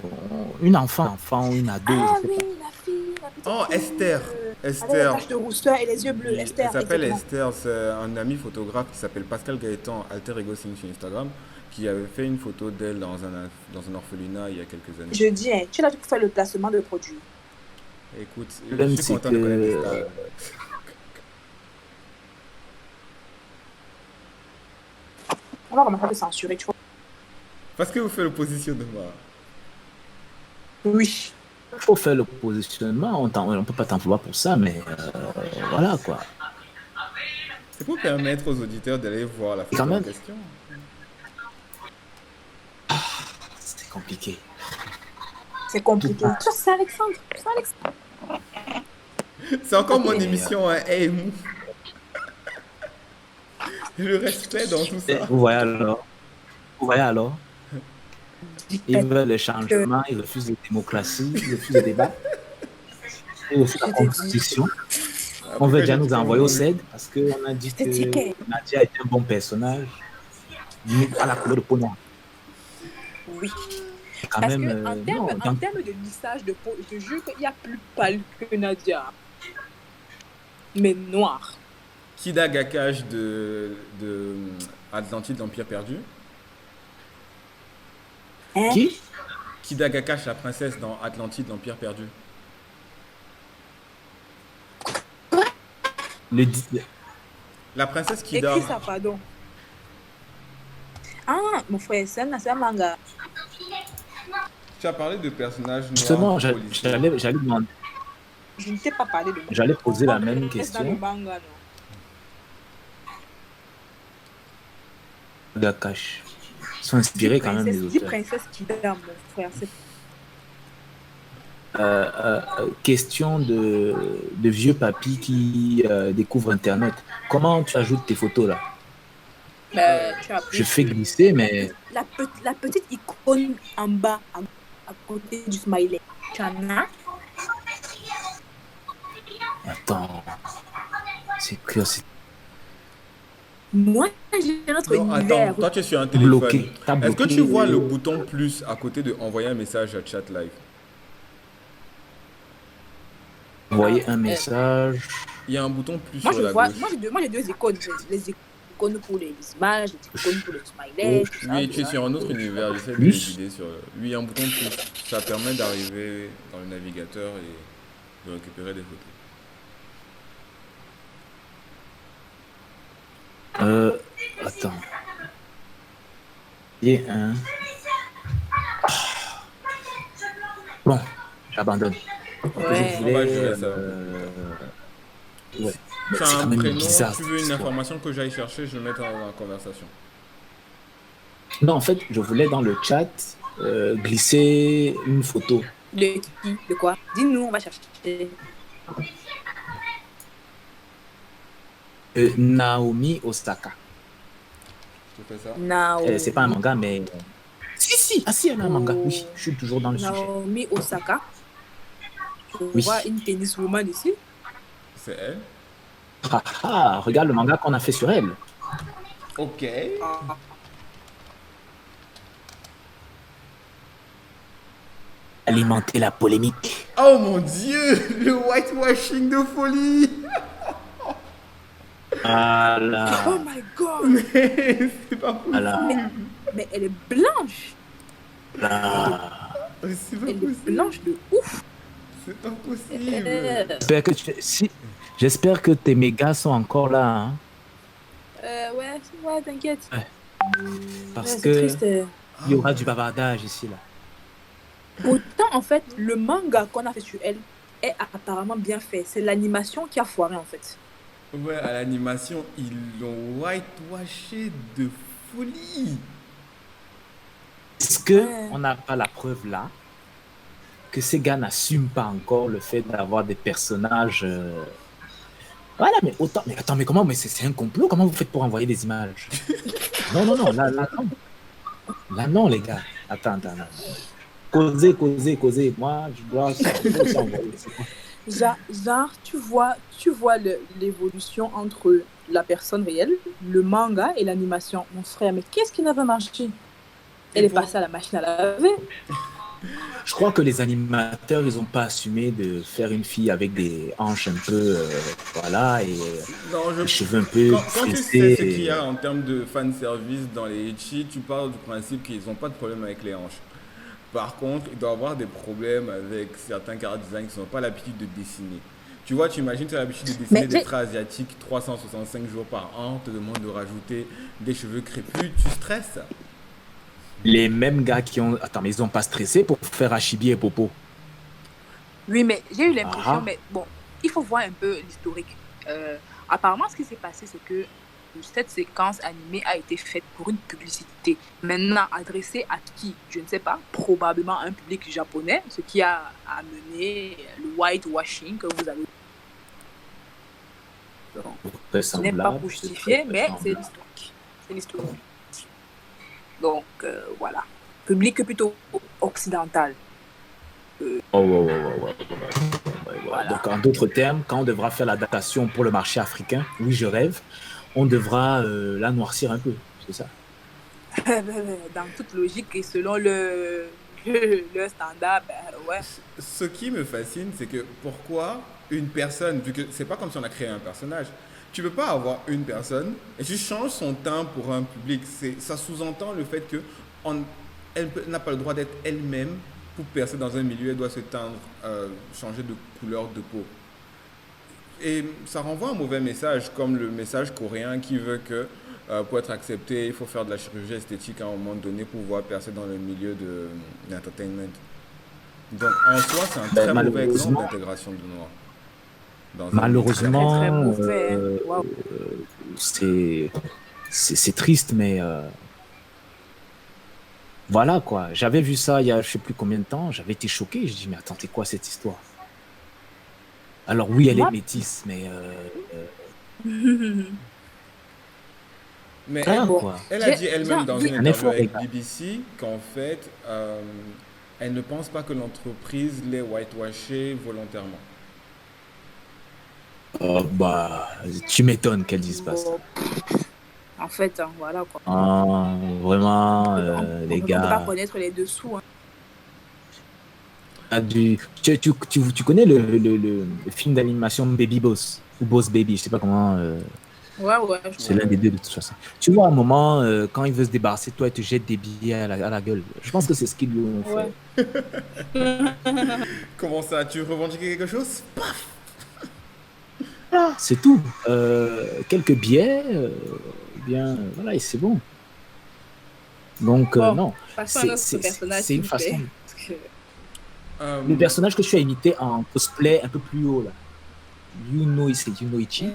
enfant, une ado. Ah je sais oui, pas. la fille, la petite Oh, fille, Esther. avec les Esther. taches de rousseur et les yeux bleus. Oui, Esther, elle s'appelle exactement. Esther, c'est un ami photographe qui s'appelle Pascal Gaëtan, Alter Ego Signe sur Instagram, qui avait fait une photo d'elle dans un orphelinat il y a quelques années. Je dis, hein, tu es là pour faire le placement de produit. Écoute, Le je problème, suis c'est content que de connaître les stars. On va commencer à te censurer, tu vois. Parce que vous faites le positionnement. Oui. il faut faire le positionnement. On peut pas t'en vouloir pour ça, mais voilà quoi. C'est pour permettre aux auditeurs d'aller voir la Et quand photo en même, question. c'est compliqué. C'est Tout compliqué. passe. Tu vois, c'est Alexandre. C'est Alexandre. C'est encore mon Et, émission, hein. Hey, le respect dans tout ça. vous voyez alors, vous voyez alors, ils Dictateur. veulent le changement, ils refusent la démocratie, ils refusent le débat, ils refusent la Je t'ai dit. compétition. On veut Après, déjà j'ai nous tout envoyer au entendu. CED parce qu'on a dit Je t'ai que dit que Nadia est un bon personnage, limite à la couleur de peau noire. oui. Et quand Parce que même, en non, termes de lissage de peau, je te jure qu'il y a plus pâle que Nadia. Mais noir. Kida Gakash de Atlantide, l'Empire perdu. Hein? qui? Kida Gakash, la princesse dans Atlantide, l'Empire perdu. Le dit- La princesse Kida. Écris ça, pardon. Ah, mon frère, c'est un manga. Tu as parlé de personnages noirs Justement, policiers. j'allais demander, Je ne t'ai pas parlé de j'allais poser la On même reste dans le question. manga, non? Gakash. Ils sont inspirés quand même des Dis auteurs. princesse Kida, mon frère. Question de vieux papy qui découvre Internet. Comment tu ajoutes tes photos là? Tu as Je appris fais glisser, mais la petite icône en bas, à côté du smiley. Tu en as? attends, c'est que c'est Moi, j'ai notre Non, attends, univers. toi tu es sur un téléphone. bloqué. T'as Est-ce que bloqué. tu vois le bouton plus à côté de envoyer un message à chat live? Envoyer un message. Il y a un bouton plus Moi, sur je la vois, gauche. moi, j'ai deux icônes. Les icônes pour les images, les icônes pour les smileys, tout ça. Oui, tout tu es ça. sur un autre univers, j'essaie de Plus. les guider sur... Oui, il y a un bouton plus. Ça permet d'arriver dans le navigateur et de récupérer des photos. Attends. Et un. Bon, j'abandonne. Ouais. Je On va voulais, gérer ça. ouais. Mais Tu as c'est un quand même prénom, bizarre. tu cette veux une histoire. information que j'aille chercher, je vais mettre dans la conversation. Non, en fait, je voulais dans le chat glisser une photo. De qui? De quoi? Dis-nous, on va chercher. Naomi Osaka. Je te fais ça. C'est pas un manga, mais. Si, ah si, elle a un manga. Oui, je suis toujours dans le sujet. Naomi Osaka. Je Oui. vois une tenniswoman ici. C'est elle. Regarde le manga qu'on a fait sur elle. Ok. Ah. Alimenter la polémique. Oh mon dieu, le whitewashing de folie. Voilà. Oh my god! C'est pas possible. Voilà. Mais elle est blanche. Voilà. C'est pas Elle est possible. blanche de ouf. C'est pas possible. J'espère que tes mégas sont encore là. Hein, Ouais, t'inquiète. parce Ouais, c'est que triste. il y aura du bavardage ici là. Pourtant, en fait, le manga qu'on a fait sur elle est apparemment bien fait. C'est l'animation qui a foiré, en fait. Ouais, à l'animation, ils l'ont whitewashé de folie. Est-ce que Ouais. on n'a pas la preuve là que ces gars n'assument pas encore le fait d'avoir des personnages Voilà, mais autant. Mais attends, mais comment? Mais c'est un complot? Comment vous faites pour envoyer des images? Non, là non. Là non, les gars. Attends. Causez. Moi, je dois s'envoyer. Genre, tu vois l'évolution entre la personne réelle, le manga et l'animation. Mon frère, mais qu'est-ce qui n'avait marché? Elle est passée à la machine à laver. Je crois que les animateurs, ils n'ont pas assumé de faire une fille avec des hanches un peu, voilà, et Non, des cheveux un peu quand tu sais frisés. ce qu'il y a en termes de fanservice dans les Ichi, tu parles du principe qu'ils n'ont pas de problème avec les hanches. Par contre, il doit avoir des problèmes avec certains chara design qui n'ont pas l'habitude de dessiner. Tu vois, tu imagines, tu as l'habitude de dessiner Mais des traits asiatiques 365 jours par an, on te demande de rajouter des cheveux crépus, tu stresses. Les mêmes gars qui ont. Attends, mais ils n'ont pas stressé pour faire Achibi et Popo. oui, mais j'ai eu l'impression, Ah, mais bon, il faut voir un peu l'historique. Apparemment, ce qui s'est passé, c'est que cette séquence animée a été faite pour une publicité. Maintenant, adressée à qui? Je ne sais pas. Probablement un public japonais, ce qui a amené le whitewashing que vous avez. Donc, très ce n'est pas semblable. pour C'est justifier, très mais c'est semblable. l'historique. C'est l'historique. Donc, voilà. Public plutôt occidental. Oh, ouais, ouais, ouais, ouais, ouais. Voilà. Donc, en d'autres termes, quand on devra faire l'adaptation pour le marché africain, oui, je rêve, on devra la noircir un peu. C'est ça. Dans toute logique et selon le standard, ben ouais. Ce qui me fascine, c'est que pourquoi une personne, vu que c'est pas comme si on a créé un personnage, tu peux pas avoir une personne et tu changes son teint pour un public. Ça sous-entend le fait que on- n'a pas le droit d'être elle-même pour percer dans un milieu, elle doit se teindre, changer de couleur de peau. Et ça renvoie un mauvais message, comme le message coréen qui veut que pour être accepté, il faut faire de la chirurgie esthétique à un moment donné pour pouvoir percer dans le milieu de l'entertainment. Donc en soi, c'est un Ben, très mauvais exemple malheureusement, d'intégration de noirs dans un milieu Très, créatif. très malheureusement, mauvais. Hein. Waouh. c'est c'est triste, mais voilà quoi. J'avais vu ça il y a je sais plus combien de temps. J'avais été choqué. Je dis mais attends, c'est quoi cette histoire? Alors oui, elle est Moi, métisse, mais Mais hein, bon, quoi. elle a dit j'ai elle-même dans envie. une Un interview effort, les avec gars. BBC qu'en fait, elle ne pense pas que l'entreprise l'ait whitewashé volontairement. Bah, tu m'étonnes qu'elle dise pas ça. Bon, en fait, hein, voilà quoi. Ah, vraiment, les On peut pas gars. connaître les dessous. Hein. Tu connais le film d'animation Baby Boss ou Boss Baby, je sais pas comment. Ouais, ouais, je C'est vois. l'un des Ouais. deux de toute façon. Tu vois, à un moment, quand il veut se débarrasser de toi, il te jette des billets à la gueule. Je pense que c'est ce qu'ils lui ont Ouais. fait. Comment ça, tu revendiques quelque chose? C'est tout. Quelques billets, bien, voilà, et c'est bon. Donc, Bon, non, passons à notre personnage, c'est s'il une vous façon. plaît. Parce que... Le personnage que tu as imité en cosplay un peu plus haut, là. C'est Yunoichi,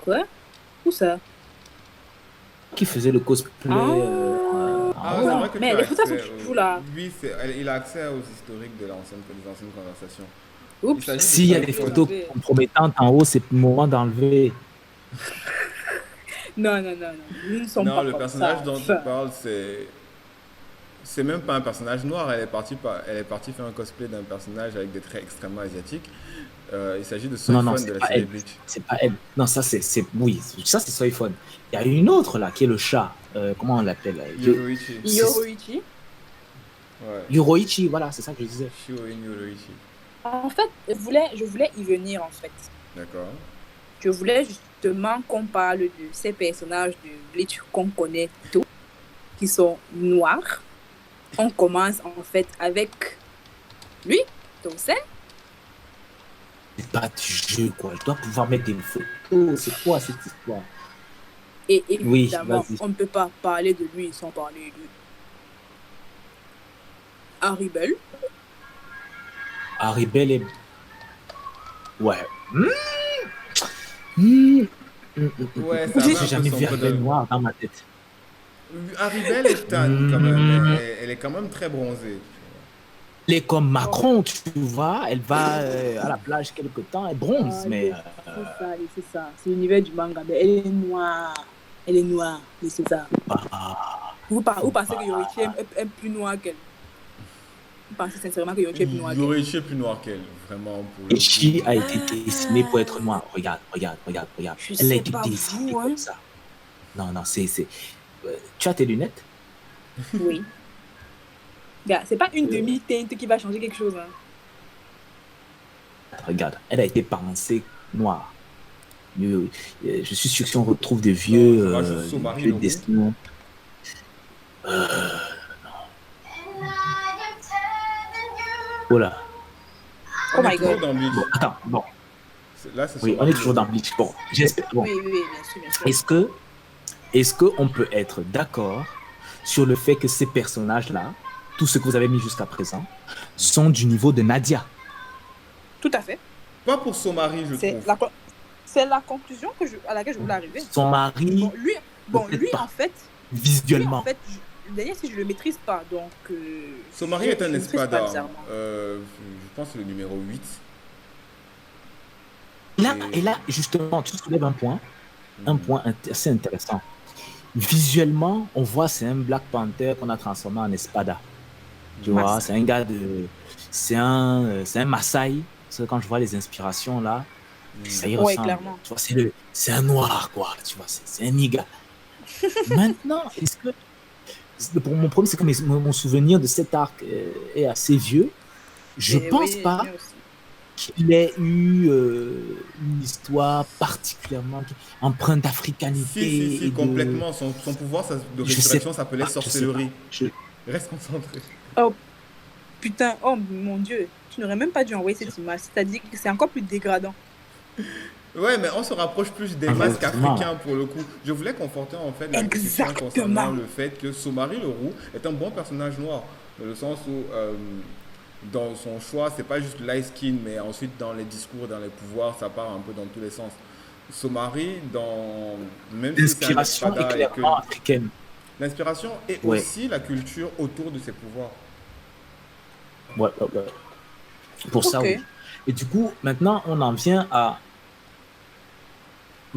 Quoi? Où ça? qui faisait le cosplay Ah, en Ah, haut, c'est là. vrai que mais tu as les photos sont accès. toujours là. Lui, il a accès aux historiques de des anciennes conversations. Il Oups. s'agit de S'il y a son des Je vais iPhone. photos l'enlever. compromettantes en haut, c'est le moment d'enlever. Non, non, non, non. Nous ne sommes Non, pas le comme personnage ça. dont tu Enfin, parles, c'est même pas un personnage noir. Elle est partie faire un cosplay d'un personnage avec des traits extrêmement asiatiques. Il s'agit de Non, non, Soifon de c'est la pas série elle. Bleach. C'est pas elle. Non, ça, oui, ça, c'est Soifon. Il y a une autre, là, qui est le chat. Comment on l'appelle? Yoruichi. Yoruichi. Ouais. Yuroichi, voilà, c'est ça que je disais. Shioin Yoruichi. En fait, je voulais y venir, en fait. D'accord. Je voulais justement qu'on parle de ces personnages de Bleach qu'on connaît tous, qui sont noirs. On commence, en fait, avec lui, Tosen. C'est pas du jeu, quoi. Je dois pouvoir mettre des photos. C'est quoi cette histoire? Et Oui, évidemment, vas-y. on ne peut pas parler de lui sans parler de Haribel. Haribel est. Ouais. Hmm. Ouais, ça J'ai avait un jamais peu vu son Haribel code. noir dans ma tête. Haribel est tan quand même. Elle est quand même très bronzée. Elle est comme Macron, tu vois. Elle va à la plage quelque temps, elle bronze, mais. C'est ça. C'est l'univers du manga. Mais elle est noire. Elle est noire. Et c'est ça. Vous pensez que Yoichi est plus noir qu'elle? Vous pensez sincèrement que Yoichi est plus noir qu'elle? Yoruichi est plus noir qu'elle, vraiment. Pour le Ichi coup. a été dessinée pour être noire. Regarde. Je Elle a sais été pas dessinée vous, hein. comme ça. Non, c'est. Tu as tes lunettes? Oui. Gars, c'est pas une demi-teinte qui va changer quelque chose. Hein. Regarde, elle a été pensée noire. Je suis sûr que si on retrouve des vieux, Non, tu rajoutes Somarie, vieux Leroux. dessins. Oh là. Oh On est my toujours god. dans Bleach. Bon, attends, bon. Là, c'est Oui, on Somari est toujours le dans roux. Bleach. Bon, j'espère. Bon. Oui, oui, oui, bien sûr, bien sûr. Est-ce que on peut être d'accord sur le fait que ces personnages-là, tous ceux que vous avez mis jusqu'à présent, sont du niveau de Nadia? Tout à fait. Pas pour Somari, je C'est trouve. c'est la conclusion à laquelle je voulais arriver. Son mari, Bon, lui, peut-être lui pas, en fait, visuellement. d'ailleurs, si je le maîtrise pas, donc Somari je est un le maîtrise pas espada. bizarrement. Je pense que c'est le numéro 8. Et là, justement, tu soulèves un point assez intéressant. Visuellement, on voit c'est un Black Panther qu'on a transformé en espada. Tu vois, Masse. c'est un gars de. C'est un Maasai. Parce que quand je vois les inspirations là, ça y Ouais, ressemble. clairement. Tu vois, c'est un noir, quoi. Tu vois, c'est un nigga. Maintenant, est-ce que. Pour mon problème, c'est que mon souvenir de cet arc est assez vieux. Je Et pense oui, pas lui aussi. qu'il ait eu une histoire particulièrement empreinte d'africanité Si, et de. complètement. Son pouvoir de Je sais résurrection s'appelait pas, je sais sorcellerie. pas. Reste concentré. Oh putain, oh mon Dieu, tu n'aurais même pas dû envoyer cette image. C'est-à-dire que c'est encore plus dégradant. Ouais, mais on se rapproche plus des masques Exactement. africains pour le coup. Je voulais conforter en fait la discussion Exactement. concernant le fait que Somari le Roux est un bon personnage noir. Dans le sens où, dans son choix, c'est pas juste light skin, mais ensuite dans les discours, dans les pouvoirs, ça part un peu dans tous les sens. Somari, même si c'est un L'inspiration est espada et que clairement africaine. l'inspiration est Ouais. aussi la culture autour de ses pouvoirs. Ouais. Pour ça, Ok. oui. Et du coup, maintenant, on en vient à.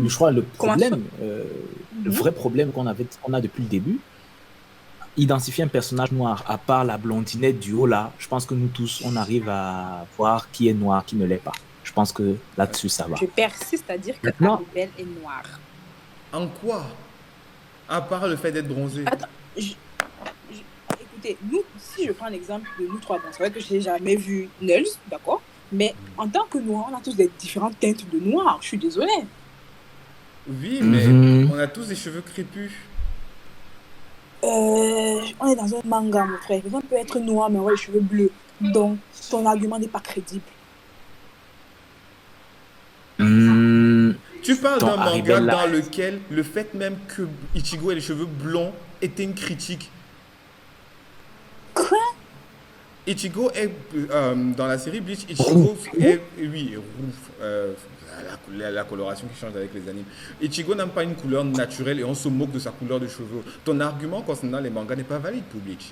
Je crois le problème, le vrai problème qu'on a depuis le début. Identifier un personnage noir, à part la blondinette du haut là, je pense que nous tous, on arrive à voir qui est noir, qui ne l'est pas. Je pense que là-dessus, ça va. Je persiste à dire que Maintenant- Aribel est noire. En quoi? À part le fait d'être bronzé. Attends, écoutez, si je prends l'exemple de nous trois, bon, c'est vrai que je n'ai jamais vu Nels, d'accord? Mais en tant que noirs, on a tous des différentes teintes de noir. Je suis désolée. Oui, mais Mhm. on a tous des cheveux crépus. On est dans un manga, mon frère. On peut être noir, mais avoir les cheveux bleus. Donc, ton argument n'est pas crédible. Tu parles Ton d'un manga Haribel là. dans lequel le fait même que Ichigo ait les cheveux blonds était une critique. Quoi? Ichigo est dans la série Bleach, Ichigo est la coloration qui change avec les animes. Ichigo n'a pas une couleur naturelle et on se moque de sa couleur de cheveux. Ton argument concernant les mangas n'est pas valide pour Bleach.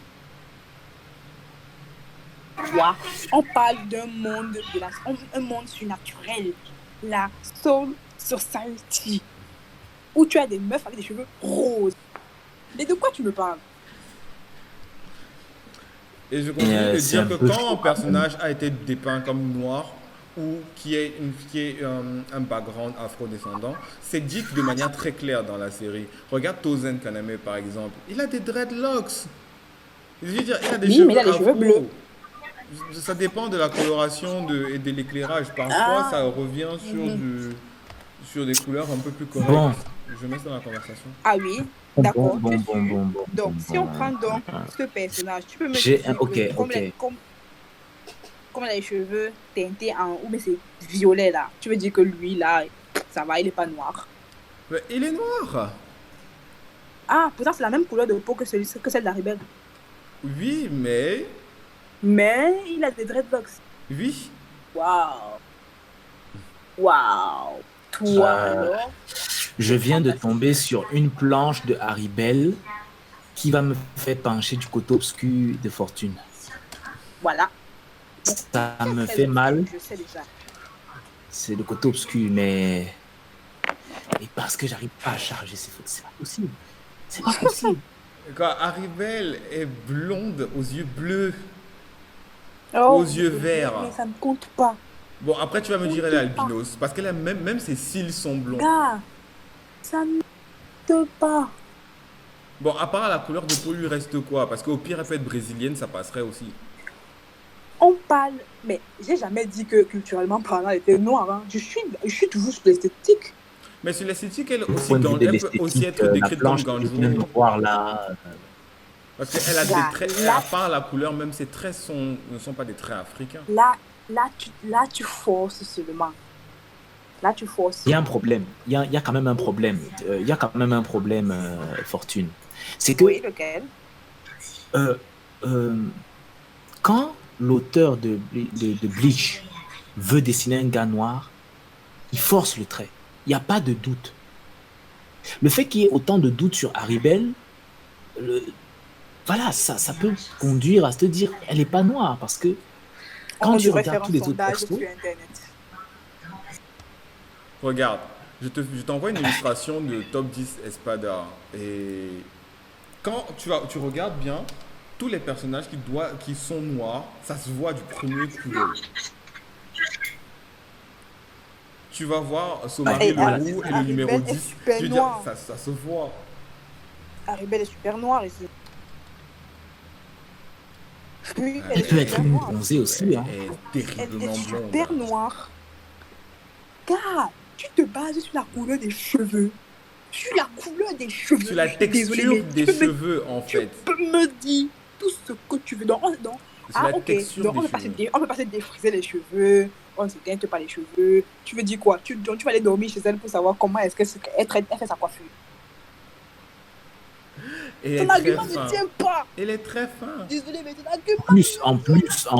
Quoi? On parle d'un monde un monde surnaturel, la Soul Society, où tu as des meufs avec des cheveux roses. Mais de quoi tu me parles? Et je continue de c'est dire un que peu quand chaud, un personnage a été dépeint comme noir ou qui est un background afro-descendant, c'est dit de manière très claire dans la série. Regarde Tozen Kaname par exemple. Il a des dreadlocks. Je veux dire, il a des Oui, cheveux mais il a les afro. cheveux bleus. Ça dépend de la coloration et de l'éclairage. Parfois, ça revient sur des couleurs un peu plus correctes. Bon. Je mets ça dans la conversation. Ah oui, d'accord. Bon. Donc, si on prend donc ce personnage, tu peux me J'ai dire un- ok, que comme il a les cheveux teintés ou mais c'est violet là, tu veux dire que lui là, ça va, il est pas noir. Mais il est noir. Ah, pourtant c'est la même couleur de peau que celle d'Aribel. Oui, mais... Mais il a des dreadlocks. Oui. Waouh. Toi alors? Je viens de tomber sur une planche de Haribel qui va me faire pencher du côté obscur de Fortune. Voilà. Ça me Très fait obscur, mal. Je sais déjà. C'est le côté obscur, mais parce que j'arrive pas à charger ces fautes, c'est pas possible. C'est pas possible. Quand Haribel est blonde aux yeux bleus, Oh, aux yeux verts. Mais ça ne compte pas. Bon, après tu vas me dire elle est albinos, parce qu'elle a même ses cils sont blonds. Gars, ça ne compte pas. Bon, à part la couleur de peau, lui reste quoi? Parce qu'au pire, elle peut être brésilienne, ça passerait aussi. On parle, mais j'ai jamais dit que culturellement parlant, elle était noire. Hein. Je suis toujours sur l'esthétique. Mais sur l'esthétique, elle Du point de vue de peut aussi l'esthétique, être la décrite comme planche que je viens Ganjuro. de voir là, Parce qu'elle a des Gars, traits, à là, part la couleur, même ses traits ne sont pas des traits africains. là, tu forces seulement. Là, tu forces. Il y a un problème. Il y a quand même un problème. Il y a quand même un problème, Fortune. C'est que Oui, lequel? euh, euh, quand l'auteur de Bleach veut dessiner un gars noir, il force le trait. Il n'y a pas de doute. Le fait qu'il y ait autant de doutes sur Haribel, voilà, ça peut conduire à se dire elle n'est pas noire parce que quand On tu devrait regardes faire un tous les autres sondage persos, sur Internet. Regarde, je t'envoie une illustration de Top 10 Espada. Et quand tu regardes bien, tous les personnages qui sont noirs, ça se voit du premier coup d'œil. Tu vas voir Somari le roux et le numéro Haribel est 10. super Je veux dire, noir. ça se voit. Haribel est super noire ici. Oui, elle elle est peut être super une noire. bronzée aussi. Hein. Elle est Elle terriblement est blonde. super noire. Gars, tu te bases sur la couleur des cheveux. Sur la couleur des cheveux. Sur la Je suis désolée, texture mais des tu peux me- cheveux, en Tu fait. peux me dire tout ce que tu veux. Donc, Sur la ok. texture Donc, des on peut passer cheveux. on peut passer défriser les cheveux. On ne se teinte pas les cheveux. Tu veux dire quoi? Donc, tu vas aller dormir chez elle pour savoir comment est-ce qu'elle fait sa coiffure. Et elle Ton est très argument fin. ne tient pas. Elle est très fin. Désolée, mais ton argument.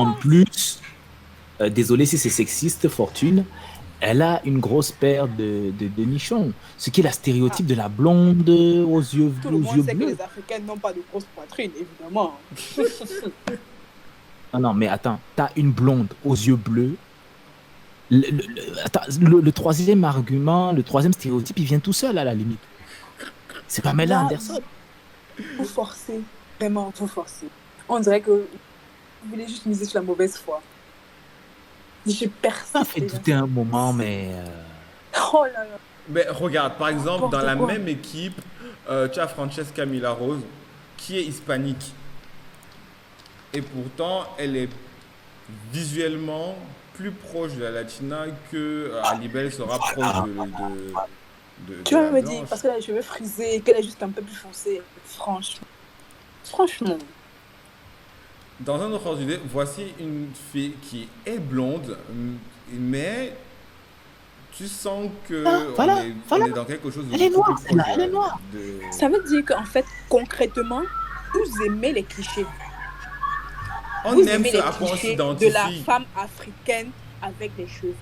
En plus, désolé si c'est sexiste, Fortune, elle a une grosse paire de nichons, ce qui est la stéréotype de la blonde aux yeux, Tout le aux monde yeux sait que bleus. les Africaines n'ont pas de grosses poitrines, évidemment. Non, mais attends, t'as une blonde aux yeux bleus. Attends, le troisième argument, le troisième stéréotype, il vient tout seul à la limite. C'est Pamela Là, Anderson. Vous forcez. Vraiment, vous forcez. On dirait que vous voulez juste miser sur la mauvaise foi. Je Ça persiste. fait douter un moment, mais Oh là là. Mais regarde, par exemple, dans N'importe la quoi. même équipe, tu as Francesca Milarose, qui est hispanique. Et pourtant, elle est visuellement plus proche de la latina que Alibel se rapproche de Tu vas la me dire, blanche. parce qu'elle a les cheveux frisés, qu'elle est juste un peu plus foncée. Franchement. Franchement. Dans un autre ordre d'idée, voici une fille qui est blonde, mais tu sens que voilà. on est dans quelque chose de Elle est beaucoup noire, plus celle-là, proche elle est noire. Ça veut dire qu'en fait, concrètement, vous aimez les clichés. On Vous aime aimez ce les à quoi on clichés de la s'identifie. femme africaine avec les cheveux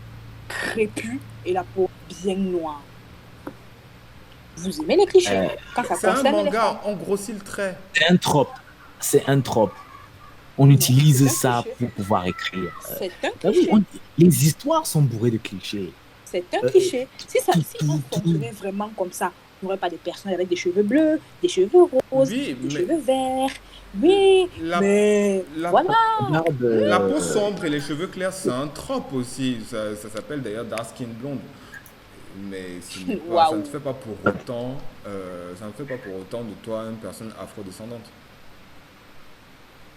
crépus et la peau bien noire. Vous aimez les clichés quand ça C'est un concerne les manga, femmes. on grossit le trait. c'est un trope. C'est un trope. On utilise c'est un ça cliché. pour pouvoir écrire. C'est un Ah oui, cliché. les histoires sont bourrées de clichés. C'est un cliché. Si on tout. fonctionnait vraiment comme ça, on n'aurait pas des personnages avec des cheveux bleus, des cheveux roses, Oui, des mais cheveux verts. Oui, la, mais la, voilà. Regarde, la peau sombre et les cheveux clairs, c'est un trope aussi. Ça s'appelle d'ailleurs Dark Skin Blonde. Mais ça ne Waouh. te fait pas pour autant, ça ne fait pas pour autant de toi une personne afrodescendante.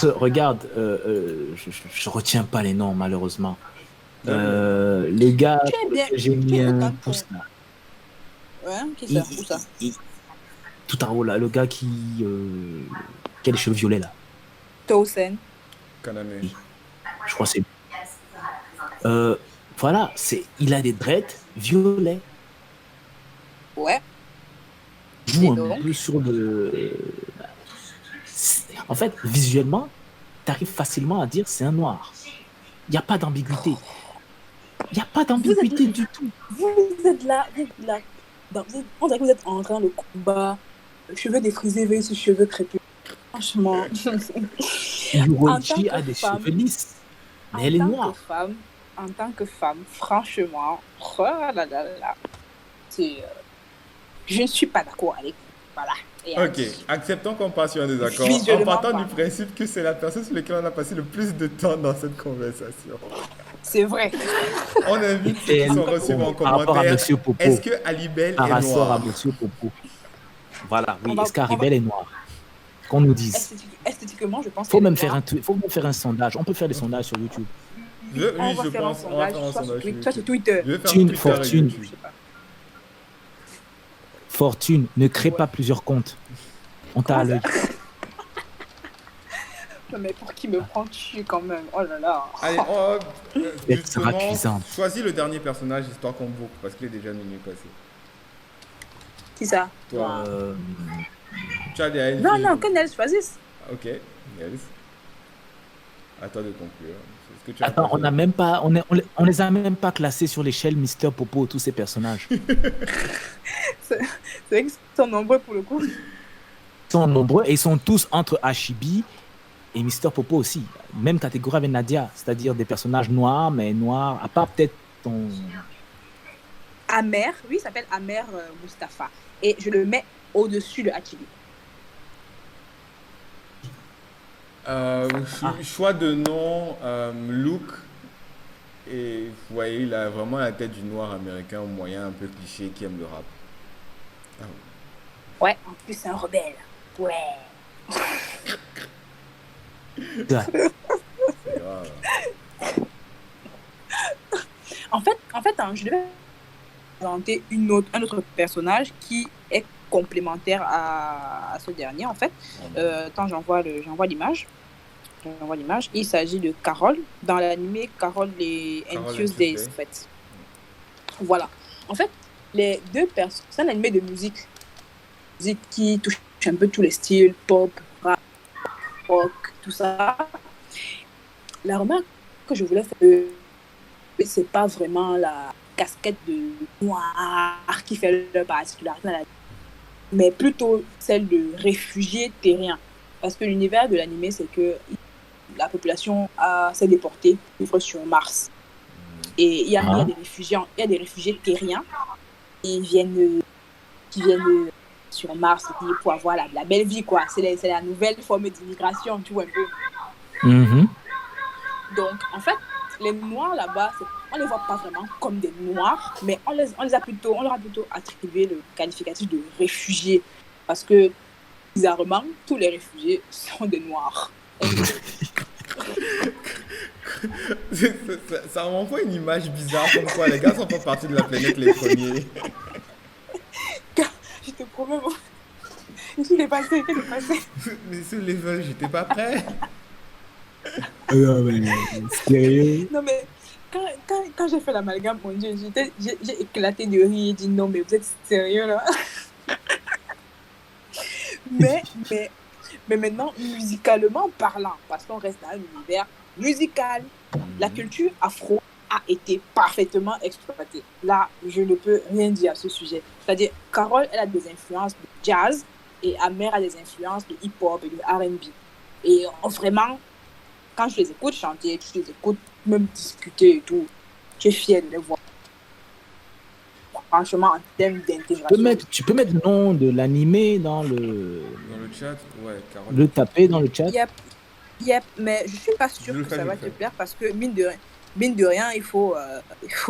regarde, je retiens pas les noms malheureusement. Le gars, Tu es bien. j'ai mis Tu es un quand pouce là. Ouais, qui ça? Où ça? Tout en haut là, le gars qui a les cheveux violets là. Tausen. Kaname. Je crois que c'est. Voilà, il a des dreads violets. Ouais. Joue Et un donc peu sur le. En fait, visuellement, tu arrives facilement à dire c'est un noir. Il n'y a pas d'ambiguïté. Il n'y a pas d'ambiguïté du tout. Vous êtes là. On dirait que vous êtes en train de combat. Cheveux défrisés versus cheveux crépus. Franchement. Yuroichi En tant a que des femme, cheveux lisses. Mais elle est noire. En tant que femme, franchement, oh là là là, je ne suis pas d'accord avec vous. Voilà. Ok, acceptons qu'on passe sur un désaccord en Visuellement partant pas. du principe que c'est la personne sur laquelle on a passé le plus de temps dans cette conversation. C'est vrai. On invite ceux qui sont reçus en Par rapport à commentaire. Monsieur Popo. Est-ce que Alibel Par est rapport à noire? Monsieur Popo. Voilà, oui. On va- Est-ce qu'Aribel est noire? Qu'on nous dise. Esthétiquement, je pense Faut qu'elle même est faire noire. faut même faire un sondage. On peut faire des sondages sur YouTube. Oui, On va je faire pense. un On va sondage, faire un soit sondage. sur sur Twitter. Je vais faire Fortune, Twitter et Fortune. YouTube. Je sais pas. Fortune, ne crée Ouais. pas plusieurs comptes. On t'a à l'œil. mais pour qui me prends-tu quand même? Oh là là. Allez, Elle sera justement, cuisante. choisis le dernier personnage histoire qu'on boucle parce qu'il est déjà minuit passé. Qui ça? Toi, Euh, tu as des Non, non, que Nels choisisse. Ok, Nels. À toi de conclure. Est-ce que tu as un Attends, on n'a personnage? même pas, on les a même pas classés sur l'échelle Mister Popo, tous ces personnages. C'est vrai qu'ils sont nombreux pour le coup. Ils sont nombreux et ils sont tous entre Ashibi et Mister Popo aussi. Même catégorie avec Nadia, c'est-à-dire des personnages noirs, mais noirs, à part peut-être ton. Amer, lui, il s'appelle Amer Mustapha. Et je le mets au-dessus de Hachibi. Choix de nom, look. Et vous voyez, il a vraiment la tête du noir américain moyen, un peu cliché, qui aime le rap. Ah oui. Ouais, en plus, c'est un rebelle. Ouais. C'est grave. En fait hein, je devais présenter un autre personnage qui est complémentaire à ce dernier, en fait. Attends, j'envoie l'image. Il s'agit de Carol. Dans l'animé, Carol et Carol and Tuesdays, Tuesday. en fait. Voilà. En fait, les deux personnes... C'est un animé de musique. Musique qui touche un peu tous les styles, pop, rap, rock, tout ça. La remarque que je voulais faire, c'est pas vraiment la casquette de noir qui fait leur particularité, mais plutôt celle de réfugiés terriens. Parce que l'univers de l'animé, c'est que la population s'est déportée vivre sur Mars. Et il y a des réfugiés terriens qui viennent sur Mars pour avoir la belle vie, quoi. C'est la nouvelle forme d'immigration, tu vois un peu. Mm-hmm. Donc, en fait, les Noirs là-bas, on ne les voit pas vraiment comme des Noirs, mais on leur a plutôt attribué le qualificatif de réfugiés. Parce que, bizarrement, tous les réfugiés sont des Noirs. Ça m'envoie une image bizarre comme quoi les gars sont pas partis de la planète les premiers. Je te promets, je suis dépassée. Mais ce level, j'étais pas prêt. Sérieux? Non, mais quand j'ai fait l'amalgame, mon Dieu, j'ai éclaté de rire. J'ai dit non, mais vous êtes sérieux là? mais maintenant, musicalement parlant, parce qu'on reste dans un univers musical, la culture afro a été parfaitement exploitée. Là, je ne peux rien dire à ce sujet. C'est-à-dire, Carol, elle a des influences de jazz et Amer a des influences de hip-hop et de R&B. Et vraiment, quand je les écoute chanter, je les écoute même discuter et tout, je suis fière de les voir. Franchement, en termes d'intégration. Tu peux mettre le nom de l'animé dans le chat, ouais, Carole. Le taper dans le chat. Yep, mais je suis pas sûre que ça va te plaire parce que mine de rien, il faut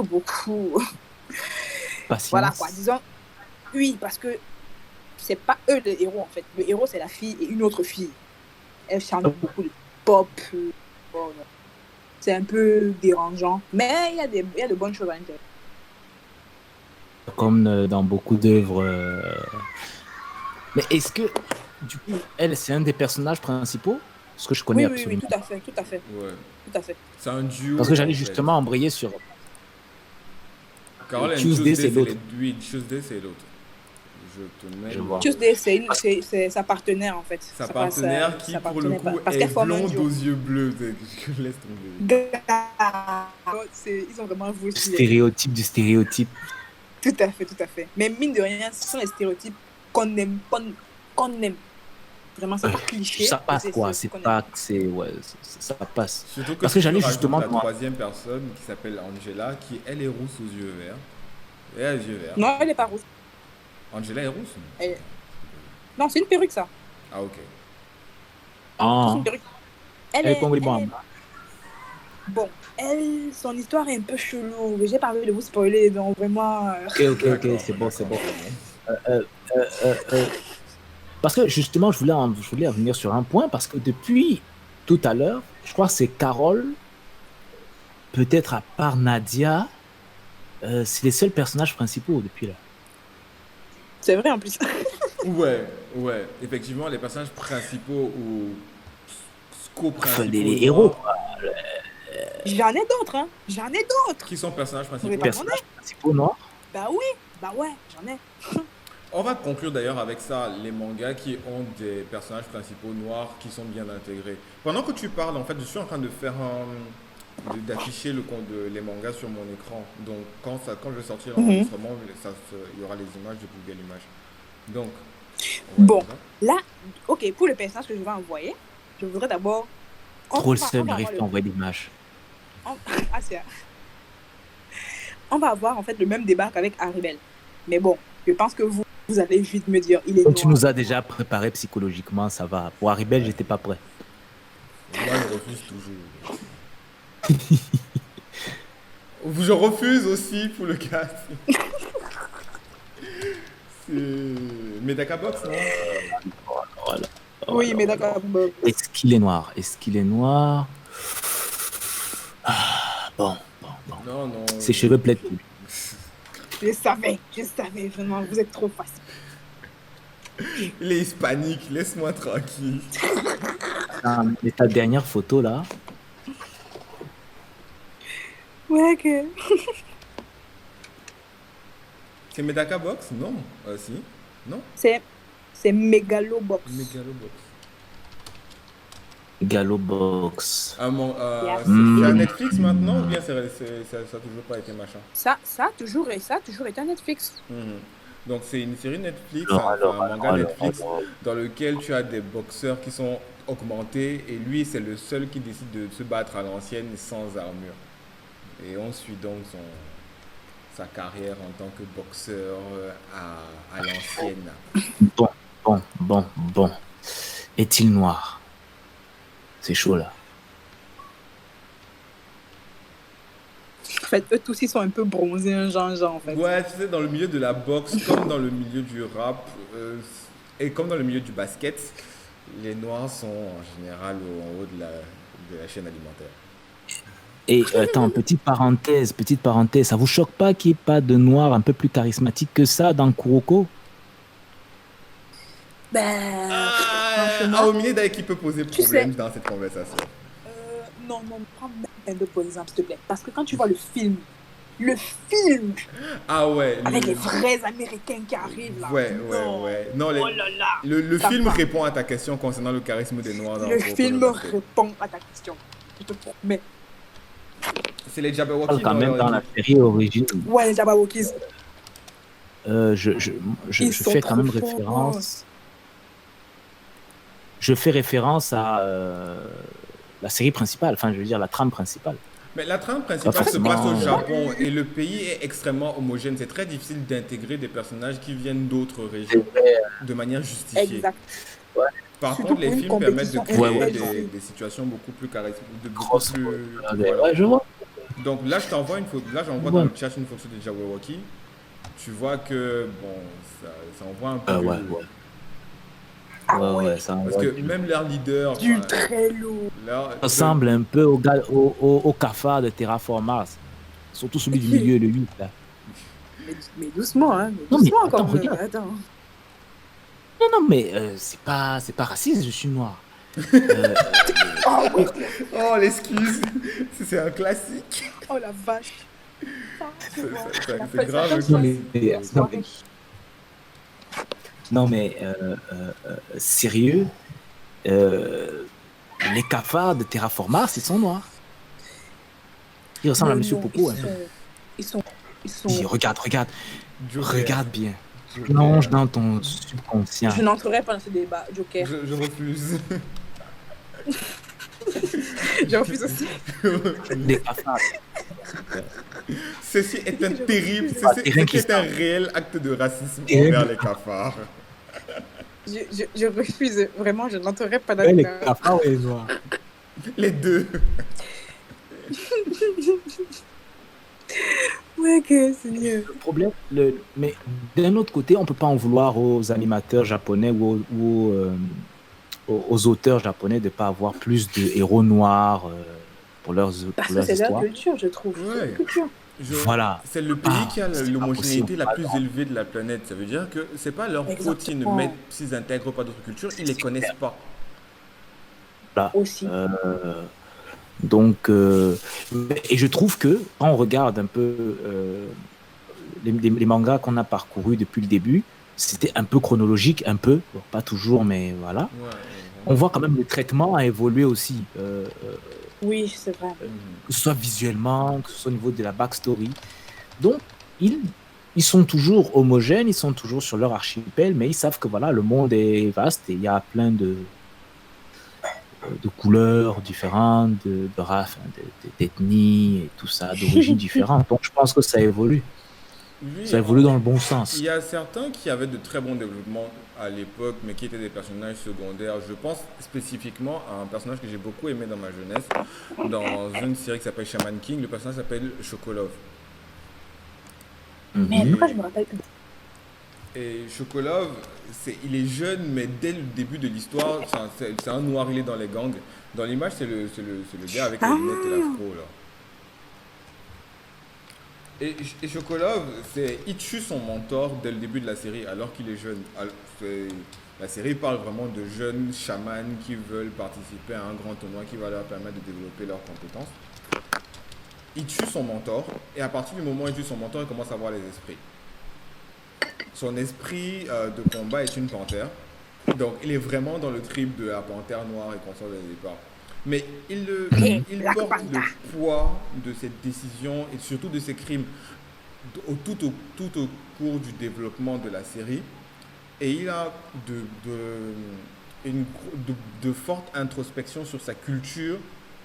beaucoup. Patience. Voilà quoi, disons. Oui, parce que c'est pas eux les héros en fait. Le héros c'est la fille et une autre fille. Elle chante beaucoup de pop. C'est un peu dérangeant, mais il y a de bonnes choses à l'intérieur. Comme dans beaucoup d'œuvres. Mais est-ce que, du coup, elle, c'est un des personnages principaux? Parce que je connais absolument. Oui, tout à fait. Ouais. Tout à fait. C'est un duo. Parce que j'allais justement embrayer sur. Carole et Tuesday, c'est l'autre. Oui, Tuesday, c'est l'autre. Je te mets. Je vois. Tuesday, c'est sa partenaire en fait. Sa partenaire qui, pour le coup, parce est blonde aux yeux bleus. Je laisse tomber. Ils ont vraiment joué sur Stéréotype du stéréotype. Tout à fait. Mais mine de rien, ce sont les stéréotypes qu'on aime. Vraiment, c'est pas cliché. Ça passe quoi, c'est pas que c'est. Ouais, ça passe. Surtout que parce que j'allais justement. La troisième personne qui s'appelle Angela, qui elle est rousse aux yeux verts. Elle a les yeux verts. Non, elle est pas rousse. Angela est rousse? Non, c'est une perruque ça. Ah, ok. C'est une perruque. Elle est bon, son histoire est un peu chelou. J'ai pas envie de vous spoiler, donc vraiment. Ok, c'est bon. Parce que justement, je voulais revenir sur un point, parce que depuis tout à l'heure, je crois que c'est Carole, peut-être à part Nadia, c'est les seuls personnages principaux depuis là. C'est vrai en plus. Ouais. Effectivement, les personnages principaux ou co-principaux les héros, noirs quoi. J'en ai d'autres, hein. J'en ai d'autres. qui sont personnages Vous principaux. pouvez Les pas m'en personnages principaux noirs. Bah oui, bah ouais, j'en ai. On va conclure d'ailleurs avec ça, les mangas qui ont des personnages principaux noirs qui sont bien intégrés. Pendant que tu parles, en fait, je suis en train de faire d'afficher les mangas sur mon écran. Donc, quand je vais sortir l'enregistrement, il y aura les images de Google Images. Donc, on va Bon, faire ça. là, ok, pour le personnage que je vais envoyer, je voudrais d'abord. Trop le on seul, va n'arrive avoir pas à envoyer d'image. Ah, c'est... On va avoir en fait le même débat qu'avec Haribel. Mais bon, je pense que vous allez vite me dire, il est Comme noir. tu nous as déjà préparé psychologiquement, ça va. Pour Haribel, j'étais pas prêt. Moi, je refuse toujours. Je refuse aussi pour le cas. C'est Medaka Box, non? Voilà. Oui, mais d'accord. Bon. Est-ce qu'il est noir? Bon. Non, non. Ses cheveux plaident. Je savais, vraiment, vous êtes trop facile. Il est hispanique, laisse-moi tranquille. Et ta dernière photo là, Ouais, que... C'est Medaka Box? Non. Si. Non? C'est Megalobox. Megalobox. Galobox. C'est Yes. à Netflix maintenant ou bien ça a toujours pas été machin? Ça a toujours été un Netflix. Donc c'est une série Netflix, Alors, un manga Netflix dans lequel tu as des boxeurs qui sont augmentés et lui c'est le seul qui décide de se battre à l'ancienne sans armure. Et on suit donc sa carrière en tant que boxeur à l'ancienne. Bon. Est-il noir? C'est chaud là. En fait, eux tous ils sont un peu bronzés, un genre en fait. Ouais, tu sais, dans le milieu de la boxe, comme dans le milieu du rap et comme dans le milieu du basket, les noirs sont en général en haut de la chaîne alimentaire. Et attends, petite parenthèse, ça vous choque pas qu'il n'y ait pas de noir un peu plus charismatique que ça dans Kuroko? Ben, franchement, Aomine qui peut poser problème dans cette conversation. non, prends même pour exemple, s'il te plaît. Parce que quand tu vois le film, Ah ouais. avec les vrais Américains qui arrivent là. Ouais. Non, Oh là là. le Ça film va. répond à ta question concernant le charisme des Noirs. Dans Le Kuroko film no Basket. répond à ta question. Je te promets. C'est les Jabberwocky Quand même dans la équipe. série origine, Ouais, les Jabberwockies. je Ils sont fais quand même trop forts. référence. Je fais référence à la série principale, enfin je veux dire la trame principale. Mais la trame principale Pas se passe au forcément. Japon et le pays est extrêmement homogène. C'est très difficile d'intégrer des personnages qui viennent d'autres régions de manière justifiée. Exact. Par Surtout contre, les pour une films permettent de compétition créer intelligente. des situations beaucoup plus charismatiques. Grosse. Voilà. Ouais, je vois. Donc là, je t'envoie une photo. Là, j'envoie dans le chat une photo des Jabberwocky. Tu vois que bon, ça envoie un peu. Ouais. Ah Ouais, ça Parce que même leur leader, Du très lourd. ressemble un peu au cafard de Terraform Mars. Surtout celui du milieu, le 8 là. Mais doucement, hein. Non, mais Doucement attends, quand même. regarde. Attends. Non, mais c'est pas raciste, je suis noir. Oh, l'excuse. C'est un classique. Oh la vache. C'est grave. Non, mais sérieux, les cafards de Terraform Mars, ils sont noirs. Ils ressemblent à Monsieur Popo. Ils sont. Regarde Joker. regarde bien. Plonge dans ton subconscient. Je n'entrerai pas dans ce débat, Joker. Je refuse. Je refuse aussi. Des cafards. Ceci est un terrible, rien qui c'est un réel acte de racisme Terrible. envers les cafards. Je refuse. Vraiment, je n'entrerai pas dans Ouais, ce les débat. cafards ou les noirs? Les deux. Ouais, que c'est mieux. Le problème, mais d'un autre côté, on peut pas en vouloir aux animateurs japonais ou aux auteurs japonais de ne pas avoir plus de héros noirs pour leurs Parce que c'est leur histoires. culture, je trouve. Ouais. C'est leur culture. Voilà. C'est le pays qui a c'est pas l'homogénéité possible. la plus élevée de la planète. Ça veut dire que c'est pas leur faute s'ils ne Exactement. mettent, s'ils intègrent pas d'autres cultures, ils les connaissent pas. Voilà. aussi. Donc, et je trouve que quand on regarde un peu les mangas qu'on a parcourus depuis le début, c'était un peu chronologique, un peu, bon, pas toujours, mais voilà. Ouais, On voit quand même le traitement a évolué aussi, Oui, c'est vrai. que ce soit visuellement, que ce soit au niveau de la backstory. Donc, ils, ils sont toujours homogènes, ils sont toujours sur leur archipel, mais ils savent que voilà, le monde est vaste et il y a plein de couleurs différentes, de races, enfin, d'ethnies et tout ça, d'origines différentes. Donc, je pense que ça évolue. oui, Ça évolue dans le bon il sens. y a certains qui avaient de très bons développements à l'époque, mais qui étaient des personnages secondaires. Je pense spécifiquement à un personnage que j'ai beaucoup aimé dans ma jeunesse, dans une série qui s'appelle Shaman King. Le personnage s'appelle Chocolove. Mais Mhm. pourquoi je me rappelle plus? Et Chocolove, il est jeune, mais dès le début de l'histoire, c'est un noir, il est dans les gangs. Dans l'image, c'est le gars avec les lunettes et Ah, l'afro, là. Et Chocolove, il tue son mentor dès le début de la série, alors qu'il est jeune. La série parle vraiment de jeunes chamans qui veulent participer à un grand tournoi qui va leur permettre de développer leurs compétences. Il tue son mentor, et à partir du moment où il tue son mentor, il commence à voir les esprits. Son esprit de combat est une panthère. Donc, il est vraiment dans le trip de la panthère noire et consort dès le départ. Mais il Black porte le Panther. poids de cette décision et surtout de ses crimes tout au cours du développement de la série. Et il a de fortes introspections sur sa culture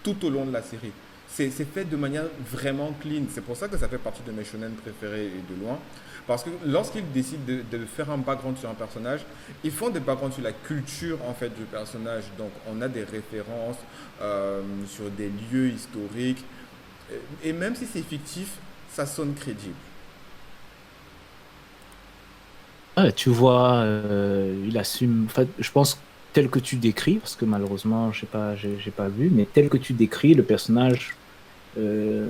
tout au long de la série. C'est fait de manière vraiment clean. C'est pour ça que ça fait partie de mes shonen préférés et de loin. Parce que lorsqu'ils décident de faire un background sur un personnage, ils font des backgrounds sur la culture en fait du personnage. Donc on a des références sur des lieux historiques. Et même si c'est fictif, ça sonne crédible. Ouais, tu vois, il assume. En fait, je pense tel que tu décris, parce que malheureusement, j'ai pas vu, mais tel que tu décris, le personnage, euh,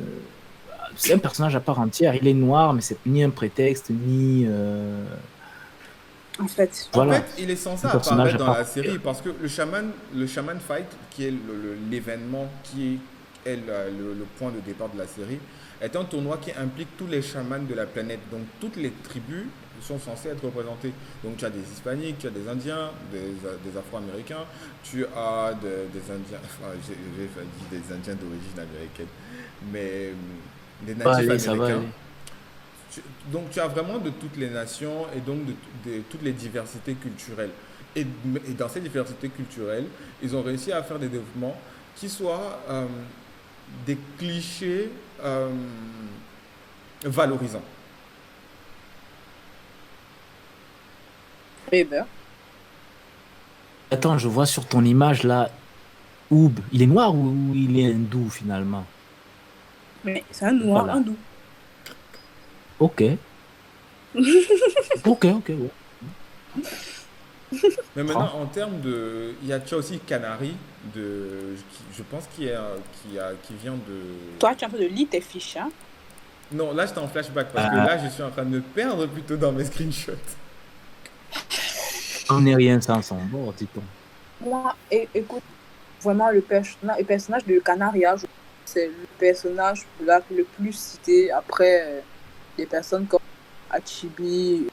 c'est un personnage à part entière. Il est noir, mais c'est ni un prétexte, ni en fait. En fait, voilà, il est censé un personnage apparaître à dans part la série entière. parce que le Shaman Fight, qui est l'événement qui est le point de départ de la série, est un tournoi qui implique tous les chamans de la planète. Donc toutes les tribus sont censées être représentées. Donc tu as des Hispaniques, tu as des Indiens, des Afro-Américains, tu as des Indiens, enfin, j'ai dit des Indiens d'origine américaine, mais des Ça va natifs aller, ça va américains. aller. Donc tu as vraiment de toutes les nations et donc de toutes les diversités culturelles. Et dans ces diversités culturelles, ils ont réussi à faire des développements qui soient des clichés valorisants. Eh ben, Attends, je vois sur ton image là, Oub, il est noir ou il est hindou finalement? mais c'est un noir Voilà. hindou. Ok, ok, ouais. Mais maintenant, Prends. en termes de... tu as aussi Canary, je pense qui vient de... Toi, tu es en train de lire tes fiches, hein? Non, là j'étais en flashback parce que Euh, là je suis en train de me perdre plutôt dans mes screenshots. on n'est rien sans son bord, dit-on. Moi, écoute, vraiment, le personnage de Canaria, c'est le personnage là, le plus cité après des personnes comme Achibi.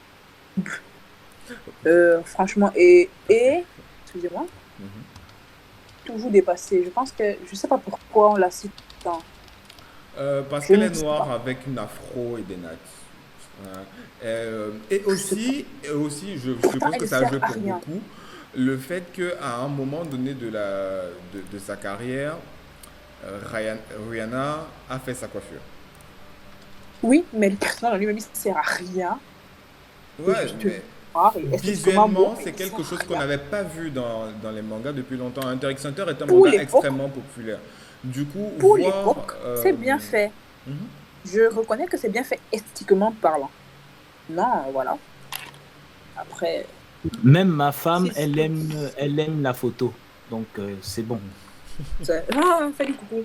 Franchement, excusez-moi, Mhm. toujours dépassé. Je pense que, je sais pas pourquoi on la cite tant. Parce Je qu'elle ne est sais noire pas. avec une afro et des nattes. Voilà. Je sais pas. Et aussi, je Pourtant, suppose que elle ça a sert joué à pour rien. beaucoup, le fait qu'à un moment donné de sa carrière, Rihanna a fait sa coiffure. Oui, mais le personnage en lui-même, il sert à rien. C'est Ouais, juste mais noir et esthétiquement beau, visuellement, mais c'est il sert quelque chose à qu'on rien. n'avait pas vu dans les mangas depuis longtemps. Hunter x Hunter est un Pour manga l'époque, extrêmement populaire. Du coup, pour voir... l'époque, c'est bien fait. mhm. Je reconnais que c'est bien fait esthétiquement parlant. Non, voilà. Après, Même ma femme, si, si, elle aime la photo. Donc, c'est bon. ah, fais du coucou.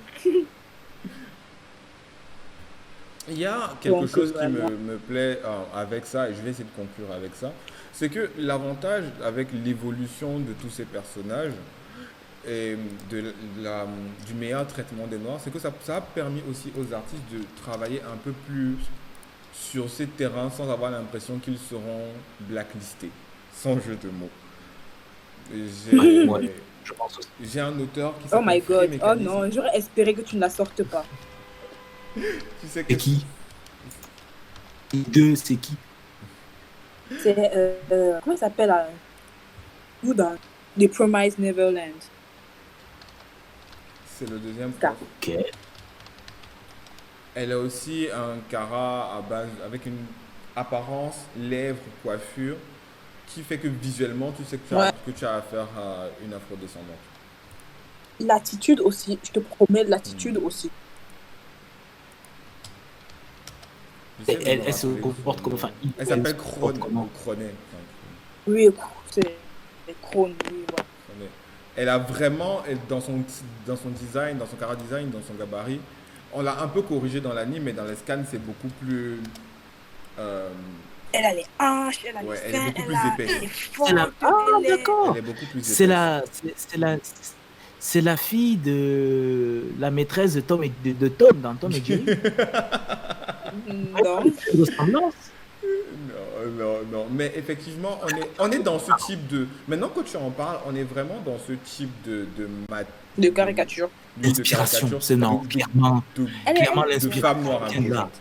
Il y a quelque Donc, chose qui vraiment. me plaît avec ça, et je vais essayer de conclure avec ça, c'est que l'avantage avec l'évolution de tous ces personnages, et du meilleur traitement des Noirs, c'est que ça a permis aussi aux artistes de travailler un peu plus sur ces terrains sans avoir l'impression qu'ils seront blacklistés, sans jeu de mots. Ouais, J'ai je pense aussi. j'ai un auteur qui Oh s'appelle my Free god. Oh Mécanisme. non, j'aurais espéré que tu ne la sortes pas. Tu sais que C'est qui? Les deux, c'est qui? C'est. Comment il s'appelle Où dans The Promised Neverland. c'est le deuxième Car- prof. Ok. Elle a aussi un cara à base avec une apparence, lèvres, coiffure, qui fait que visuellement, tu sais Ouais. que tu as affaire à une afrodescendante. L'attitude aussi, je te promets, l'attitude aussi. J'essaie de me Elle se rappeler de son comporte comme. nom. Enfin, Elle se s'appelle comporte Krone, comment? ou Kroné. Oui, c'est Krone, oui, ouais. Kroné. Elle a vraiment, dans son design, dans son cara design, dans son gabarit, on l'a un peu corrigé dans l'anime, mais dans les scans, c'est beaucoup plus. euh, Elle a les hanches, elle a Ouais, les elle est seins, beaucoup elle plus a épaisse. elle est forte, C'est la... Ah, elle est... d'accord. elle est beaucoup plus C'est épaisse. c'est la fille de la maîtresse de Tom, de Tom dans Tom et Jerry. Non. Une ressemblance. Non. Mais effectivement, on est dans ce type de. Maintenant que tu en parles, on est vraiment dans ce type De caricature. oui, de L'inspiration, caricature, c'est non, clairement, de, Elle est- clairement de l'inspiration. femme noire vient de là. imposante.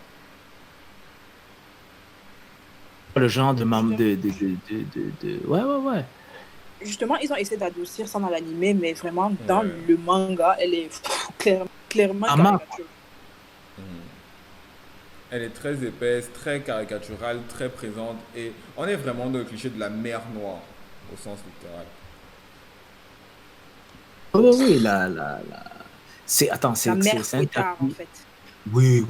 Le genre de ouais. Justement, ils ont essayé d'adoucir ça dans l'animé, mais vraiment, dans Ouais. le manga, elle est clairement Ama. caricature. Elle est très épaisse, très caricaturale, très présente. Et on est vraiment dans le cliché de la mer noire, au sens littéral. Oui, c'est La mère c'est un fouettard, en tapis. fait. Oui.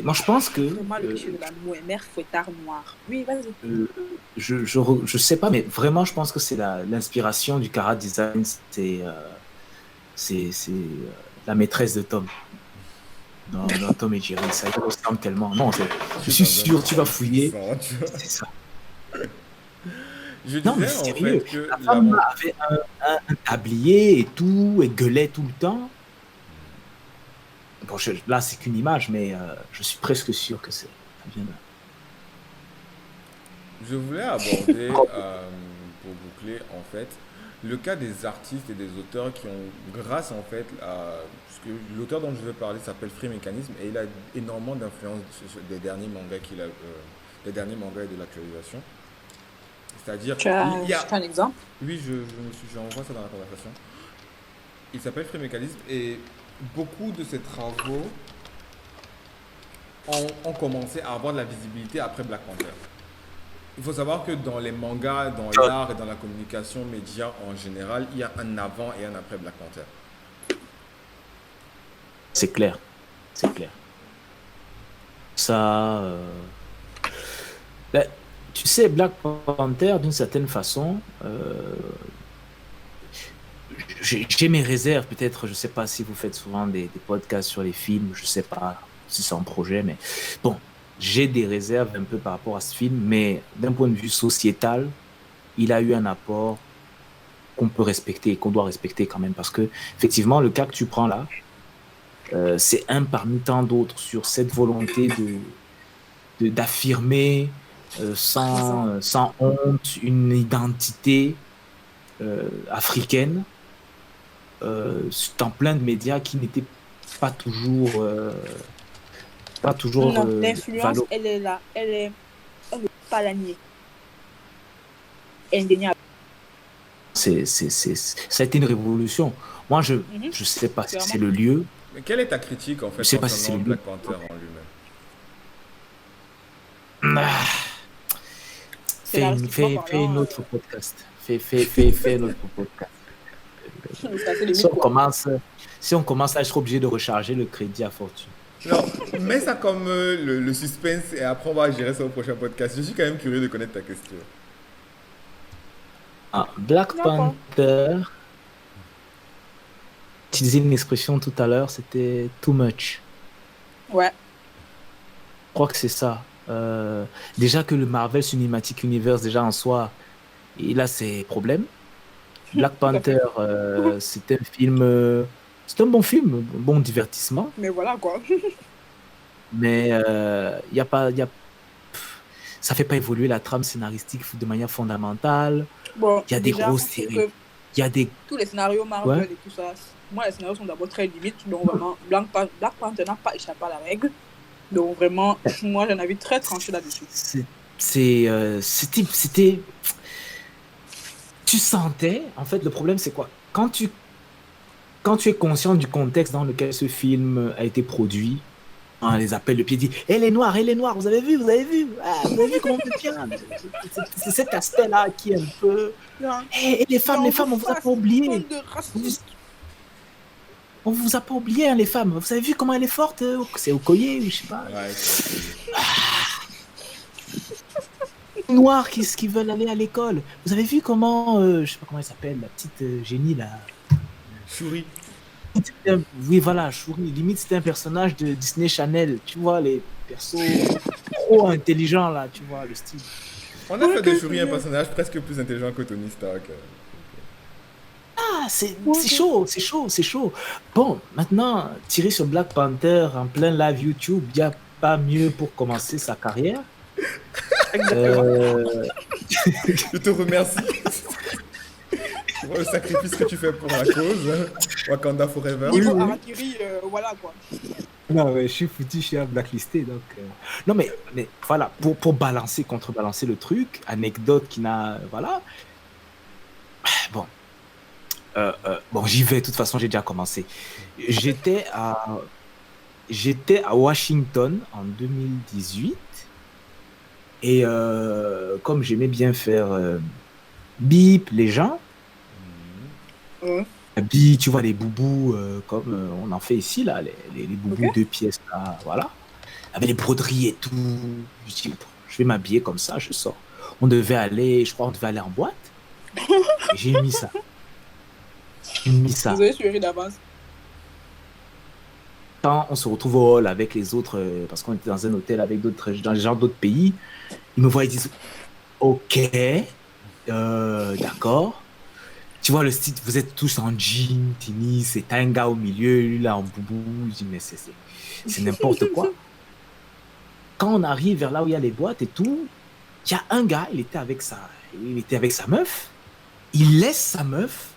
Moi, je pense que Vraiment le cliché de la mère fouettard noire. Oui, vas-y. je sais pas, mais vraiment, je pense que c'est l'inspiration du Kara Design, c'est la maîtresse de Tom. Dans Tom et Jerry, ça y ressemble tellement. Non, je suis sûr, tu vas fouiller. C'est ça. Je Non, mais disais c'est en sérieux. fait que La femme avait un tablier et tout, et gueulait tout le temps. Bon, là, c'est qu'une image, mais je suis presque sûr que ça vient de là. je voulais aborder, pour boucler en fait, le cas des artistes et des auteurs qui ont, grâce en fait à. Parce que l'auteur dont je veux parler s'appelle Free Mécanisme et il a énormément d'influence des derniers mangas des derniers mangas et de l'actualisation. C'est-à-dire, Tu as il y a. un exemple? Oui, j'envoie ça dans la conversation. Il s'appelle Free Mécanisme et beaucoup de ses travaux ont commencé à avoir de la visibilité après Black Panther. Il faut savoir que dans les mangas, dans l'art et dans la communication média en général, il y a un avant et un après Black Panther. C'est clair. Ça. Ben, tu sais, Black Panther, d'une certaine façon, j'ai mes réserves, peut-être, je sais pas si vous faites souvent des podcasts sur les films, je sais pas si c'est un projet, mais bon, j'ai des réserves un peu par rapport à ce film, mais d'un point de vue sociétal, il a eu un apport qu'on peut respecter et qu'on doit respecter quand même, parce que effectivement, le cas que tu prends là, c'est un parmi tant d'autres sur cette volonté d'affirmer sans honte une identité africaine dans plein de médias qui n'étaient pas toujours Non, l'influence, elle est là. On ne peut pas la nier. Indéniable. Ça a été une révolution. Moi, je sais pas si c'est le lieu. Mais quelle est ta critique en fait Je sais pas si c'est concernant le Black Panther en lui-même? Fais un autre podcast. Fais un autre podcast. Si on commence à être obligé de recharger le crédit à fortune. Non, mets ça comme le suspense et après on va gérer ça au prochain podcast. Je suis quand même curieux de connaître ta question. Black Panther. Tu disais une expression tout à l'heure, c'était too much. Ouais. Je crois que c'est ça. Déjà que le Marvel Cinematic Universe, déjà en soi, il a ses problèmes. Black Tout à fait. Panther, c'est un film, c'est un bon film, un bon divertissement, Mais voilà, quoi. mais il y a pas, y a, ça fait pas évoluer la trame scénaristique de manière fondamentale. Bon, Il y a des déjà, grosses moi, je trouve séries. que Il y a des, tous les scénarios ouais, Marvel et tout ça, moi, les scénarios sont d'abord très limites. Donc, vraiment, Black Panther n'a pas échappé à la règle. Donc, vraiment, moi, j'ai un avis très tranché là-dessus. c'est, c'était, tu sentais, en fait, le problème c'est quoi? Quand tu es conscient du contexte dans lequel ce film a été produit, on les appelle le pied dit, elle est noire, vous avez vu comment on me tient? C'est cet aspect-là qui est un peu. Non, Et non, les femmes, on vous a pas oublié. bande de On vous, racistes. on vous a pas oublié, hein, les femmes. Vous avez vu comment elle est forte? C'est au collier, je sais pas. Ouais, Noirs qui veulent aller à l'école. Vous avez vu comment, je sais pas comment elle s'appelle, la petite génie là. Shuri. Oui, voilà, Shuri. Limite, c'était un personnage de Disney Channel. Tu vois, les persos trop intelligents là, tu vois, le style. On a fait de Shuri un personnage presque plus intelligent que Tony Stark. Ah, c'est chaud, c'est chaud, c'est chaud. Bon, maintenant, tirer sur Black Panther en plein live YouTube, il n'y a pas mieux pour commencer sa carrière. Exactement. Je te remercie. Tu vois le sacrifice que tu fais pour la cause. Wakanda Forever. Niveau Harakiri, voilà, quoi. Non, mais je suis foutu, je suis à blacklisté. Donc, non, mais voilà, pour balancer, contrebalancer le truc, anecdote qui n'a. Voilà. Bon, bon, j'y vais, de toute façon, j'ai déjà commencé. J'étais à, j'étais à Washington en 2018 et comme j'aimais bien faire bip les gens, Ouais. bip, tu vois, les boubous, comme on en fait ici, là, les boubous Ok. 2 pièces, là, voilà, avec les broderies et tout. Je dis, je vais m'habiller comme ça, je sors. Je crois, on devait aller en boîte. Et j'ai mis ça. J'ai mis ça. Désolé, je suis ri d'avance. Quand on se retrouve au hall avec les autres, parce qu'on était dans un hôtel avec dans les gens d'autres pays, ils me voient, ils disent, OK, d'accord. Tu vois le style, vous êtes tous en jean, tennis, c'est un gars au milieu, lui là en boubou. Je dis, mais c'est n'importe quoi. Quand on arrive vers là où il y a les boîtes et tout, il y a un gars, il était avec sa meuf, il laisse sa meuf,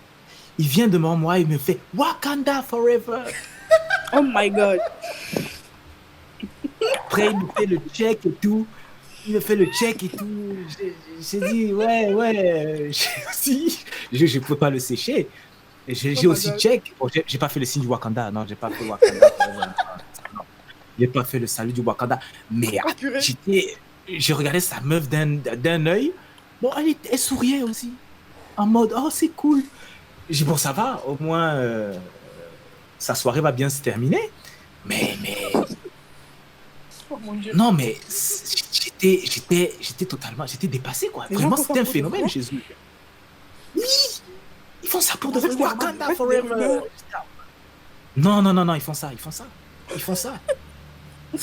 il vient devant moi, il me fait Wakanda Forever. Oh my god. Après, il me fait le check et tout. Il me fait le check et tout. J'ai dit, ouais. Je peux pas le sécher. Et j'ai Oh my aussi god. check. Bon, j'ai pas fait le signe du Wakanda. Non, j'ai pas fait Wakanda. Non, j'ai pas fait le salut du Wakanda. Mais Oh purée. j'ai regardé sa meuf d'un œil. Bon, elle souriait aussi. En mode, oh, c'est cool. J'ai dit, bon, ça va. Au moins, sa soirée va bien se terminer. Mais Oh mon dieu. non, mais j'étais dépassé, quoi. Les gens Vraiment, font ça c'était un pour de phénomène vrai? chez eux. Oui, ils font ça pour de Moi, vrai. je dis à ma Wakanda bref, Forever. Non, ils font ça. Ils font ça. Je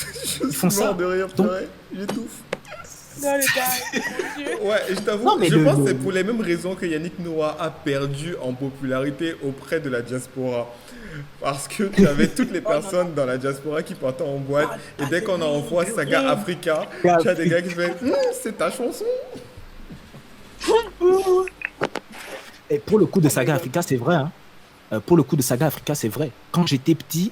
Ils font suis mort ça. de rire, Donc, purée. J'étouffe. non, les gars, mon dieu. Ouais, je t'avoue, non, mais je pense que c'est pour les mêmes raisons que Yannick Noah a perdu en popularité auprès de la diaspora. Parce que tu avais toutes les personnes dans la diaspora qui partaient en boîte. Et dès qu'on envoie Saga Africa, tu as des gars qui font c'est ta chanson. et pour le coup de Oh my Saga God. Africa, c'est vrai. Hein. Pour le coup de Saga Africa, c'est vrai. Quand j'étais petit,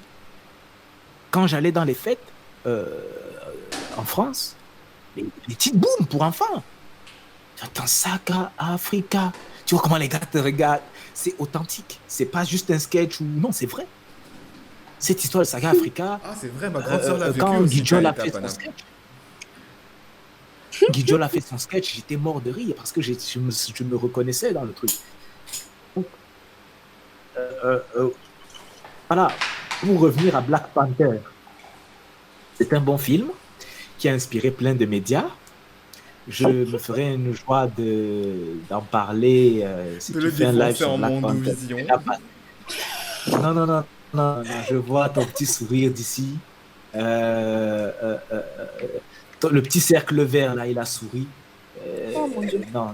quand j'allais dans les fêtes en France, les petites booms pour enfants. J'entends Saga Africa. Tu vois comment les gars te regardent. C'est authentique. C'est pas juste un sketch ou non, c'est vrai. Cette histoire de Saga Africa, Ah, c'est vrai, ma grande soeur l'a vécu quand aussi. Guijol a quand elle fait était à son Paname. sketch, Guijol a fait son sketch, j'étais mort de rire parce que je me reconnaissais dans le truc. Donc, voilà, pour revenir à Black Panther, c'est un bon film qui a inspiré plein de médias. Je me ferais une joie d'en parler si De tu le fais un live défoncer sur en Black Panther. Mondovision. Non, je vois ton petit sourire d'ici. Le petit cercle vert, là, il a souri. Oh mon dieu. Non.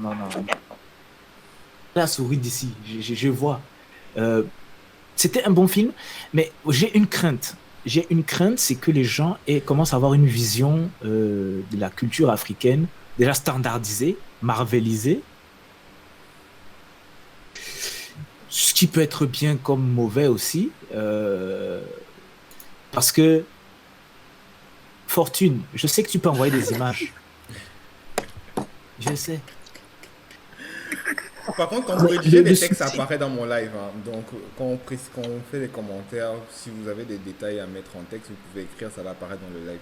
la souris d'ici. Je vois. Euh, C'était un bon film, mais j'ai une crainte. J'ai une crainte, c'est que les gens commencent à avoir une vision de la culture africaine déjà standardisée, marvelisée, ce qui peut être bien comme mauvais aussi, parce que Fortune, je sais que tu peux envoyer des images. Je sais. Par contre, quand vous rédigez des textes, ça apparaît dans mon live, hein. Donc, quand on fait des commentaires, si vous avez des détails à mettre en texte, vous pouvez écrire, ça va apparaître dans le live,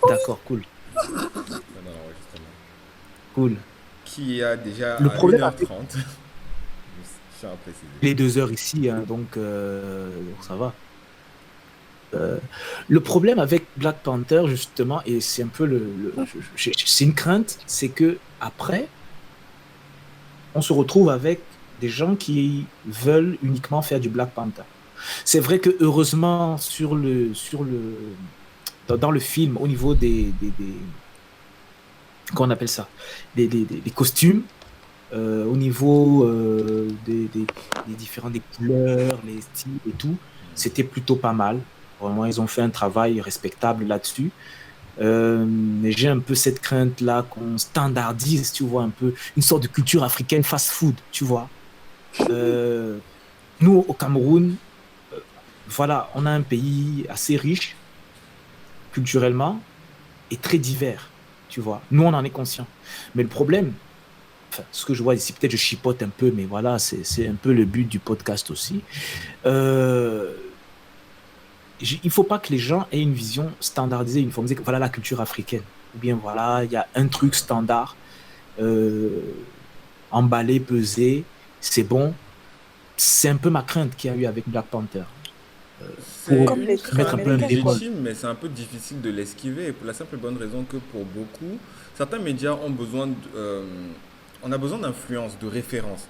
D'accord, cool, pas dans l'enregistrement. cool. Qui a déjà Le à problème avec 1h30. Je tiens à préciser. les 2 heures ici, hein, donc ça va. Le problème avec Black Panther, justement, et c'est un peu c'est une crainte, c'est que après, on se retrouve avec des gens qui veulent uniquement faire du Black Panther. C'est vrai que heureusement dans le film, au niveau qu'on appelle ça, des costumes, au niveau des différents des couleurs, les styles et tout, c'était plutôt pas mal. Vraiment, ils ont fait un travail respectable là-dessus. Mais j'ai un peu cette crainte-là qu'on standardise, tu vois, un peu une sorte de culture africaine fast-food, tu vois. Euh, Nous, au Cameroun, euh, voilà, on a un pays assez riche culturellement et très divers, tu vois. Nous, on en est conscient. Mais le problème, enfin, ce que je vois ici, peut-être je chipote un peu, mais voilà, c'est un peu le but du podcast aussi. Euh, il faut pas que les gens aient une vision standardisée, uniformisée, que voilà la culture africaine. Ou bien voilà, il y a un truc standard, euh, emballé, pesé, c'est bon. C'est un peu ma crainte qu'il y a eu avec Black Panther. C'est Pour Comme une les trucs mettre un crainte peu un américains, quoi. bémol. légitime, mais c'est un peu difficile de l'esquiver, pour la simple et bonne raison que pour beaucoup, certains médias ont besoin on a besoin d'influence, de référence.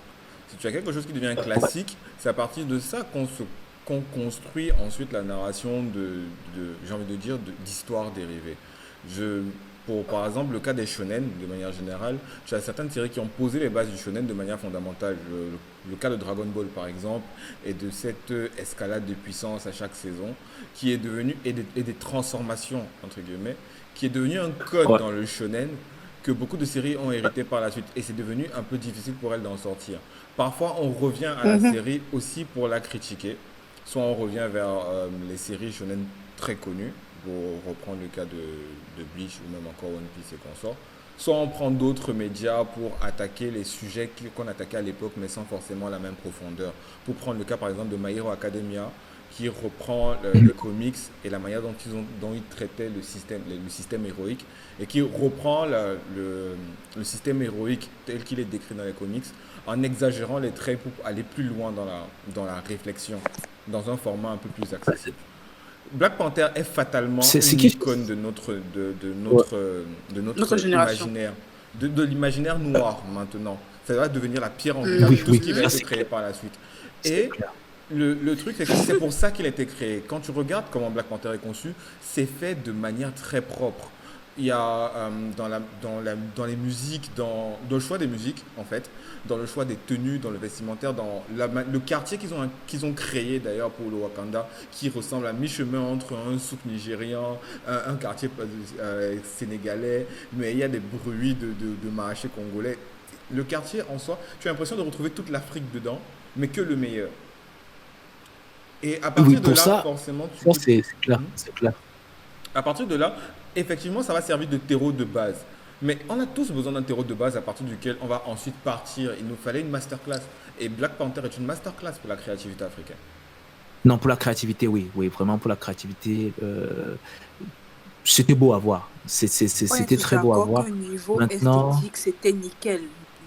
Si tu as quelque chose qui devient classique, c'est à partir de ça qu'on construit ensuite la narration j'ai envie de dire, d'histoires dérivées. Je, par exemple, le cas des shonen, de manière générale, tu as certaines séries qui ont posé les bases du shonen de manière fondamentale. Le cas de Dragon Ball, par exemple, et de cette escalade de puissance à chaque saison, qui est devenue, et des transformations, entre guillemets, qui est devenu un code Ouais. dans le shonen que beaucoup de séries ont hérité par la suite. Et c'est devenu un peu difficile pour elles d'en sortir. Parfois, on revient à la Mhm. série aussi pour la critiquer. Soit on revient vers les séries shonen très connues, pour reprendre le cas de Bleach ou même encore One Piece et consorts. Soit on prend d'autres médias pour attaquer les sujets qu'on attaquait à l'époque, mais sans forcément la même profondeur. Pour prendre le cas par exemple de My Hero Academia, qui reprend les comics et la manière dont ils traitaient le système héroïque, et qui reprend le système héroïque tel qu'il est décrit dans les comics, en exagérant les traits pour aller plus loin dans la réflexion, dans un format un peu plus accessible. Black Panther est fatalement C'est une qui. icône Ouais. de Notre notre génération. imaginaire, de l'imaginaire noir maintenant. Ça va devenir la pierre angulaire de Oui, tout ce oui, qui va ça être c'est créé clair. par la suite. C'est Et clair. le truc, c'est que c'est pour ça qu'il a été créé. Quand tu regardes comment Black Panther est conçu, c'est fait de manière très propre. Il y a dans les musiques, dans le choix des musiques, en fait, dans le choix des tenues, dans le vestimentaire, dans le quartier qu'ils ont créé d'ailleurs pour le Wakanda, qui ressemble à mi-chemin entre un souk nigérian, un quartier sénégalais, mais il y a des bruits de marché congolais. Le quartier en soi, tu as l'impression de retrouver toute l'Afrique dedans, mais que le meilleur. Et à Oui, partir de pour là, ça, forcément, ça c'est clair, Hmm. c'est clair. À partir de là, effectivement, ça va servir de terreau de base. Mais on a tous besoin d'un terreau de base à partir duquel on va ensuite partir. Il nous fallait une masterclass. Et Black Panther est une masterclass pour la créativité africaine. Non, pour la créativité, oui, oui, vraiment pour la créativité, c'était beau à voir. Ouais, C'était c'était très beau à encore voir. qu'un niveau Maintenant, esthétique, c'était nickel.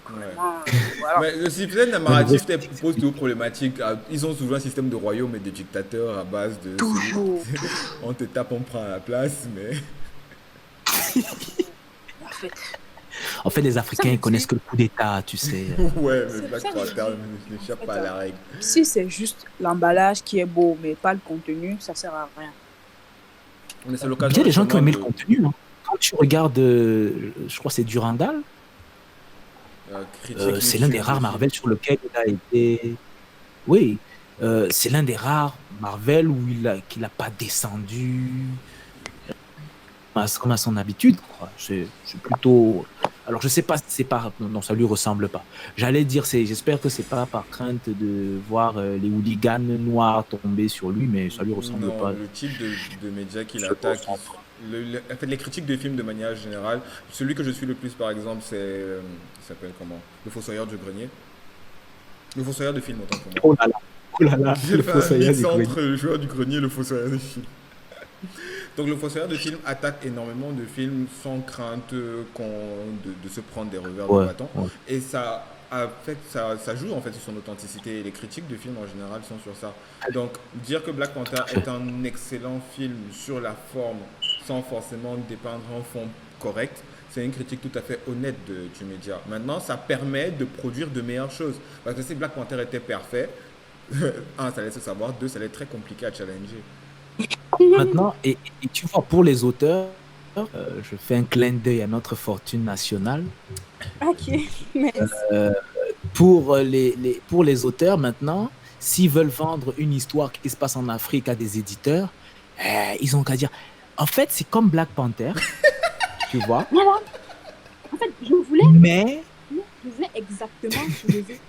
Ouais. Vraiment, voilà. Mais le système au niveau narratif pose toujours problématique. Ils ont souvent un système de royaume et de dictateur à base de celui Toujours, toujours. on te tape, on prend la place, mais En fait, en fait, les ça Africains, veut ils connaissent dire, que le coup d'État, tu sais. ouais, mais ça Black veut Panther dire, en n'échappe fait, pas à la règle. si c'est juste l'emballage qui est beau, mais pas le contenu, ça sert à rien. Mais c'est Il y l'occasion a des gens qui ont justement aimé le de. contenu, hein. Quand tu regardes, je crois que c'est Durandal, Critique C'est l'un des YouTube de rares film. Marvel sur lequel il a été. Oui, c'est l'un des rares Marvel où qu'il n'a pas descendu comme à son habitude, quoi. C'est plutôt. Alors, je sais pas si c'est pas. Non, ça lui ressemble pas. J'allais dire, j'espère que c'est pas par crainte de voir les hooligans noirs tomber sur lui, mais ça lui ressemble Non, pas. le type de médias qu'il Je pense attaque, en fait, les critiques de films de manière générale, celui que je suis le plus par exemple, c'est, il s'appelle comment? Le Fossoyeur du Grenier. Le Fossoyeur de film, autant pour moi. Oh là là, J'ai le fait un fossoyeur mix du grenier. entre le joueur du grenier et le fossoyeur de film. Donc le fossoyeur de film attaque énormément de films sans crainte de se prendre des revers de Ouais, bâton. ouais. Et ça joue en fait sur son authenticité. Et les critiques de films en général sont sur ça. Donc dire que Black Panther est un excellent film sur la forme sans forcément dépeindre un fond correct, c'est une critique tout à fait honnête du média. Maintenant, ça permet de produire de meilleures choses. Parce que si Black Panther était parfait, un, ça allait se savoir, deux, ça allait être très compliqué à challenger. Maintenant, et tu vois, pour les auteurs, je fais un clin d'œil à notre fortune nationale. Ok, merci. Pour les auteurs, maintenant, s'ils veulent vendre une histoire qui se passe en Afrique à des éditeurs, ils ont qu'à dire, en fait, c'est comme Black Panther, tu vois, Voilà. En fait, mais je voulais exactement soulever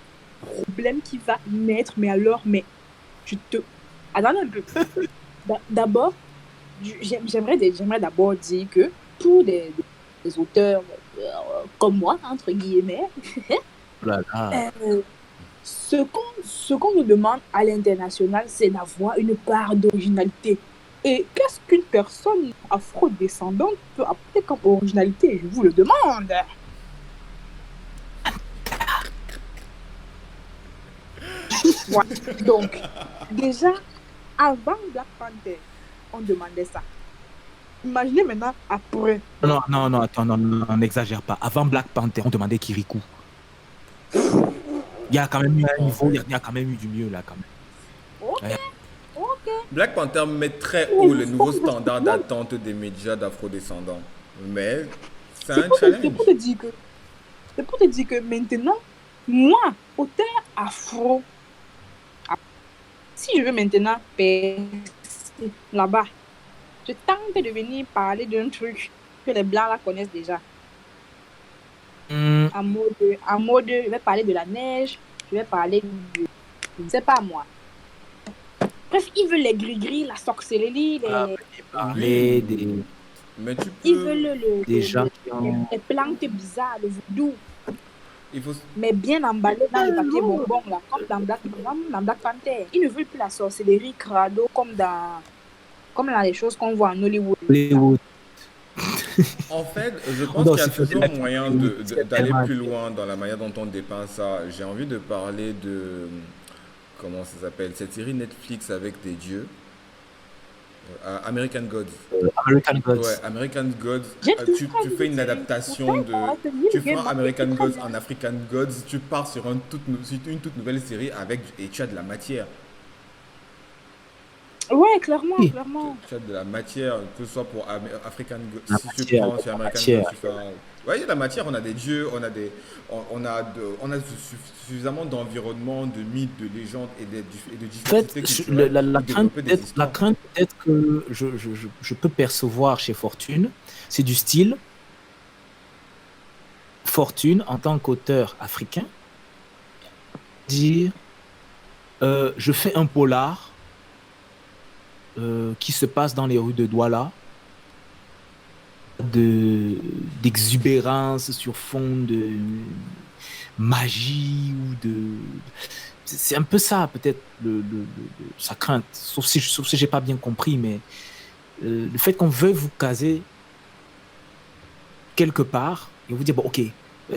le problème qui va naître, mais alors, mais je te... Attends un peu. D'abord, j'aimerais d'abord dire que pour des auteurs comme moi, entre guillemets, voilà. ce qu'on nous demande à l'international, c'est d'avoir une part d'originalité. Et qu'est-ce qu'une personne afro-descendante peut apporter comme originalité? Je vous le demande. Ouais. Donc, déjà, avant Black Panther, on demandait ça. Imaginez maintenant après. Non, attends, non, n'exagère pas. Avant Black Panther, on demandait Kirikou. Il y a quand même eu un niveau, il y a quand même eu du mieux là, quand même. Ok, Ouais. ok. Black Panther met très haut les nouveaux standards d'attente des médias d'afro-descendants. Mais c'est un challenge. C'est pour te dire que maintenant, moi, auteur afro, si je veux maintenant percer là-bas, je tente de venir parler d'un truc que les Blancs là connaissent déjà. En mode, je vais parler de la neige, je vais parler de... Je ne sais pas moi. Bref, ils veulent les gris-gris, la sorcellerie, Parler des Mais tu ils peux. veulent des gens qui ont. les plantes bizarres, le voodoo, Il faut. mais bien emballé dans le papier bonbon, là, comme dans Black Panther. Ils ne veulent plus la sorcellerie crado comme dans les choses qu'on voit en Hollywood. Hollywood. En fait, je pense Non, qu'il y a c'est toujours peut-être- moyen c'est d'aller tellement- plus loin dans la manière dont on dépeint ça. J'ai envie de parler de. Comment ça s'appelle? Cette série Netflix avec des dieux. American Gods. American Gods. Ouais, American Gods. J'ai Tu toujours fais une dit, adaptation de. Tu fais un American Gods en African Gods. Tu pars sur une toute nouvelle série et tu as de la matière. Ouais, clairement, Oui. clairement. Tu as de la matière, que ce soit pour African Gods. La Si tu matière, prends sur la American matière. Gods, tu fais Ouais, il y a de la matière. On a des dieux, on a suffisamment d'environnement, de mythes, de légendes et de En diversité fait, culturelle la pour développer des la histoires. crainte peut-être que je peux percevoir chez Fortune, c'est du style Fortune en tant qu'auteur africain, dire je fais un polar qui se passe dans les rues de Douala, d'exubérance sur fond de magie ou de. C'est un peu ça, peut-être, sa crainte. Sauf si j'ai pas bien compris, mais le fait qu'on veuille vous caser quelque part et vous dire, bon, ok,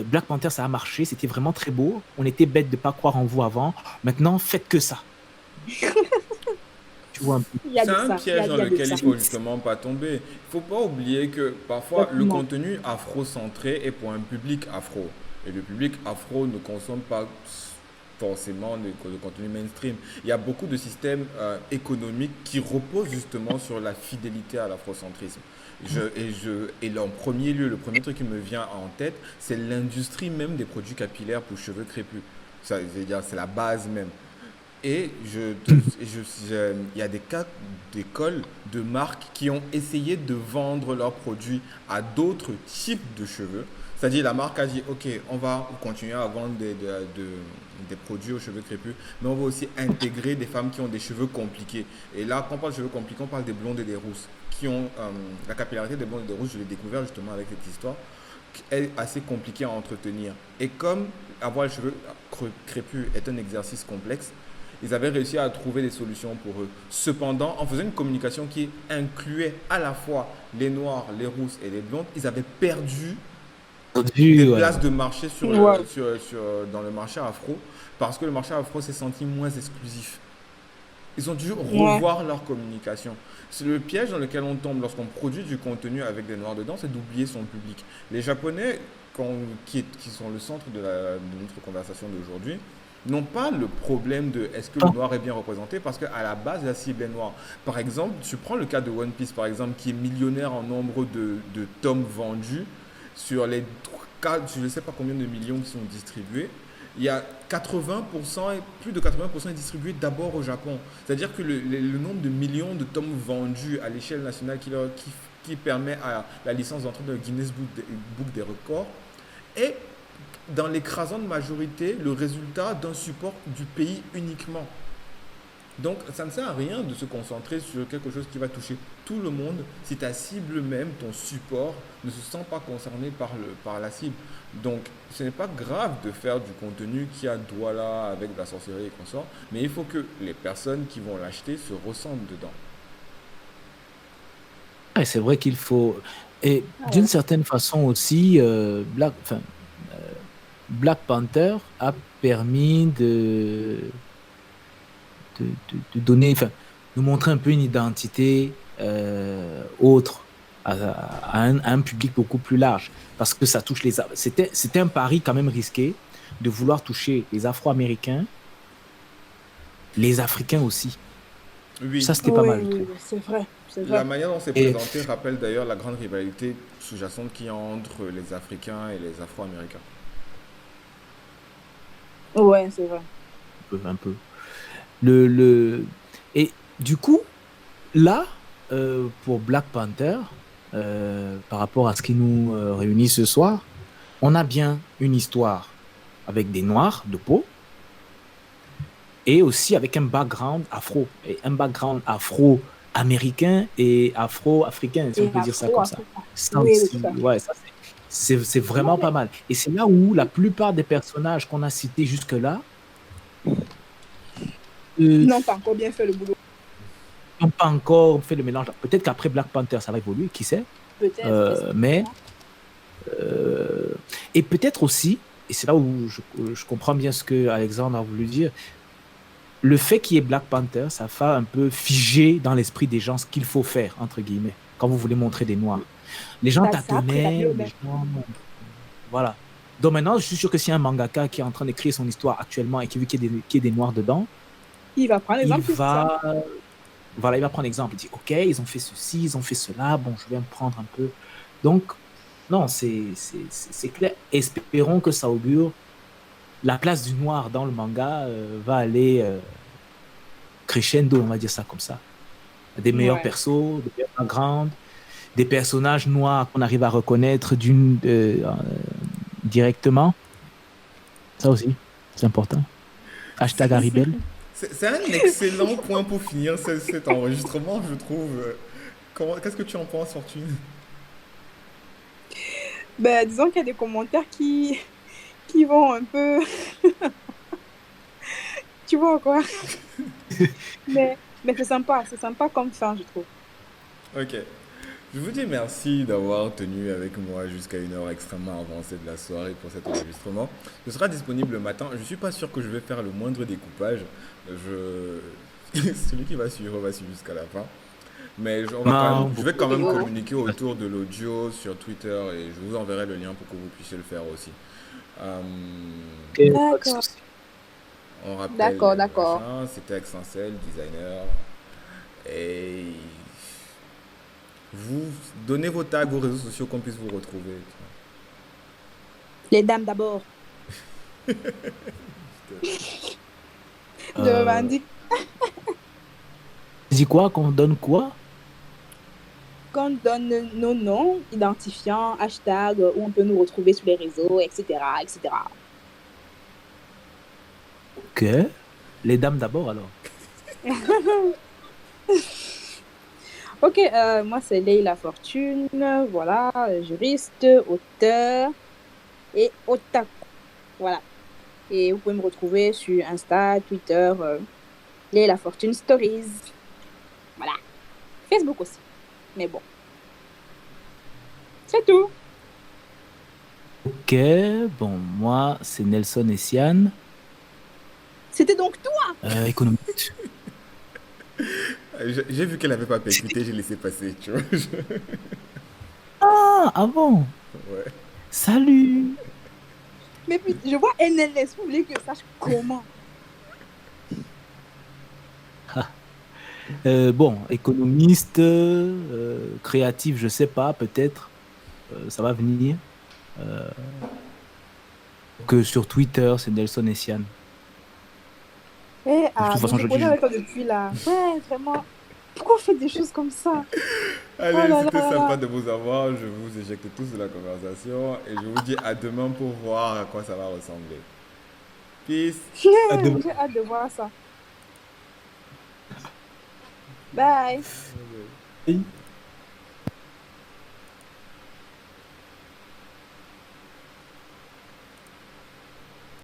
Black Panther, ça a marché, c'était vraiment très beau, on était bête de pas croire en vous avant, maintenant, faites que ça. Tu vois un peu. Il y a C'est de un ça. piège dans Il y a de lequel ça. il faut justement pas tomber. Il faut pas oublier que parfois le Exactement. contenu afro-centré est pour un public afro. Et le public afro ne consomme pas forcément de contenu mainstream. Il y a beaucoup de systèmes économiques qui reposent justement sur la fidélité à l'afrocentrisme. Et en premier lieu, le premier truc qui me vient en tête, c'est l'industrie même des produits capillaires pour cheveux crépus. Ça, c'est-à-dire, c'est la base même. Il y a des cas d'écoles, de marques qui ont essayé de vendre leurs produits à d'autres types de cheveux. C'est-à-dire, la marque a dit, OK, on va continuer à vendre des produits aux cheveux crépus, mais on va aussi intégrer des femmes qui ont des cheveux compliqués. Et là, quand on parle de cheveux compliqués, on parle des blondes et des rousses, qui ont la capillarité des blondes et des rousses. Je l'ai découvert justement avec cette histoire, qui est assez compliquée à entretenir. Et comme avoir les cheveux crépus est un exercice complexe, ils avaient réussi à trouver des solutions pour eux. Cependant, en faisant une communication qui incluait à la fois les noirs, les rousses et les blondes, ils avaient perdu des places de marché dans le marché afro parce que le marché afro s'est senti moins exclusif. Ils ont dû revoir leur communication. C'est le piège dans lequel on tombe lorsqu'on produit du contenu avec des noirs dedans, c'est d'oublier son public. Les Japonais, qui sont le centre de notre conversation d'aujourd'hui, n'ont pas le problème de est-ce que le noir est bien représenté parce qu'à la base, la cible est noire. Par exemple, tu prends le cas de One Piece, par exemple, qui est millionnaire en nombre de tomes vendus sur les je ne sais pas combien de millions qui sont distribués. Il y a 80%, et plus de 80% est distribué d'abord au Japon. C'est-à-dire que le nombre de millions de tomes vendus à l'échelle nationale qui permet à la licence d'entrée dans le Guinness Book des records est dans l'écrasante majorité le résultat d'un support du pays uniquement. Donc, ça ne sert à rien de se concentrer sur quelque chose qui va toucher tout le monde si ta cible même, ton support, ne se sent pas concerné par la cible. Donc, ce n'est pas grave de faire du contenu qui a Douala avec de la sorcellerie et consorts, mais il faut que les personnes qui vont l'acheter se ressentent dedans. Ouais, c'est vrai qu'il faut. Et d'une certaine façon aussi, Black Panther a permis de donner, de montrer un peu une identité autre à un public beaucoup plus large. Parce que ça touche c'était un pari quand même risqué de vouloir toucher les Afro-Américains, les Africains aussi. Oui. Ça, c'était pas mal. Oui, c'est vrai. La manière dont c'est présenté rappelle d'ailleurs la grande rivalité sous-jacente qu'il y a entre les Africains et les Afro-Américains. Ouais, c'est vrai. Un peu. Et du coup, là, pour Black Panther, par rapport à ce qui nous réunit ce soir, on a bien une histoire avec des noirs de peau et aussi avec un background afro, et un background afro-américain et afro-africain, si on peut dire ça comme ça. C'est vraiment pas mal. Et c'est là où la plupart des personnages qu'on a cités jusque-là n'ont pas encore bien fait le boulot. N'ont pas encore fait le mélange. Peut-être qu'après Black Panther, ça va évoluer, qui sait. Peut-être. Et peut-être aussi, et c'est là où je comprends bien ce que Alexandre a voulu dire, le fait qu'il y ait Black Panther, ça va un peu figer dans l'esprit des gens ce qu'il faut faire, entre guillemets, quand vous voulez montrer des noirs. Les gens tâtonnaient, voilà. Donc maintenant, je suis sûr que s'il y a un mangaka qui est en train d'écrire son histoire actuellement et qui veut qu'il y ait des noirs dedans, il va prendre l'exemple. Voilà, il va prendre l'exemple. Il dit, OK, ils ont fait ceci, ils ont fait cela, bon, je vais me prendre un peu. Donc, non, c'est clair. Espérons que ça augure. La place du noir dans le manga va aller crescendo, on va dire ça comme ça. Des meilleurs persos, des meilleurs backgrounds, des personnages noirs qu'on arrive à reconnaître directement. Ça aussi, c'est important. Hashtag Haribel. C'est un excellent point pour finir cet enregistrement, je trouve. Qu'est-ce que tu en penses, Fortune? Disons qu'il y a des commentaires qui vont un peu... tu vois quoi? mais c'est sympa comme fin, je trouve. Ok. Je vous dis merci d'avoir tenu avec moi jusqu'à une heure extrêmement avancée de la soirée pour cet enregistrement. Ce sera disponible le matin. Je ne suis pas sûr que je vais faire le moindre découpage. Celui qui va suivre jusqu'à la fin. Mais je vais quand même communiquer autour de l'audio sur Twitter et je vous enverrai le lien pour que vous puissiez le faire aussi. D'accord. On rappelle D'accord, les d'accord. machins. C'était Exencel, designer. Et vous donnez vos tags aux réseaux sociaux qu'on puisse vous retrouver. Les dames d'abord. Je Euh, revendique. tu dis quoi? Qu'on donne quoi? Qu'on donne nos noms, identifiants, hashtags, où on peut nous retrouver sur les réseaux, etc., etc. Ok. Les dames d'abord, alors. Ok, moi c'est Leila Fortune, voilà, juriste, auteur et otaku. Voilà. Et vous pouvez me retrouver sur Insta, Twitter, Leila Fortune Stories. Voilà. Facebook aussi. Mais bon, c'est tout. Ok. Bon, moi, c'est Nelson Essiane, C'était donc tout. économiste. J'ai vu qu'elle n'avait pas percuté, j'ai laissé passer, tu vois. Ah bon. Ouais. Salut. Mais puis, je vois NLS, vous voulez que je sache comment? Bon, économiste, créatif, je sais pas, peut-être, ça va venir. Euh, que sur Twitter, c'est Nelson Essiane. Eh, De toute mais façon, je je connais dis. avec toi depuis là. Ouais, vraiment. Pourquoi vous faites des choses comme ça? Oh Allez, là c'était là sympa là. de vous avoir. Je vous éjecte tous de la conversation et je vous dis à demain pour voir à quoi ça va ressembler. Peace. À demain. J'ai hâte de voir ça. Bye.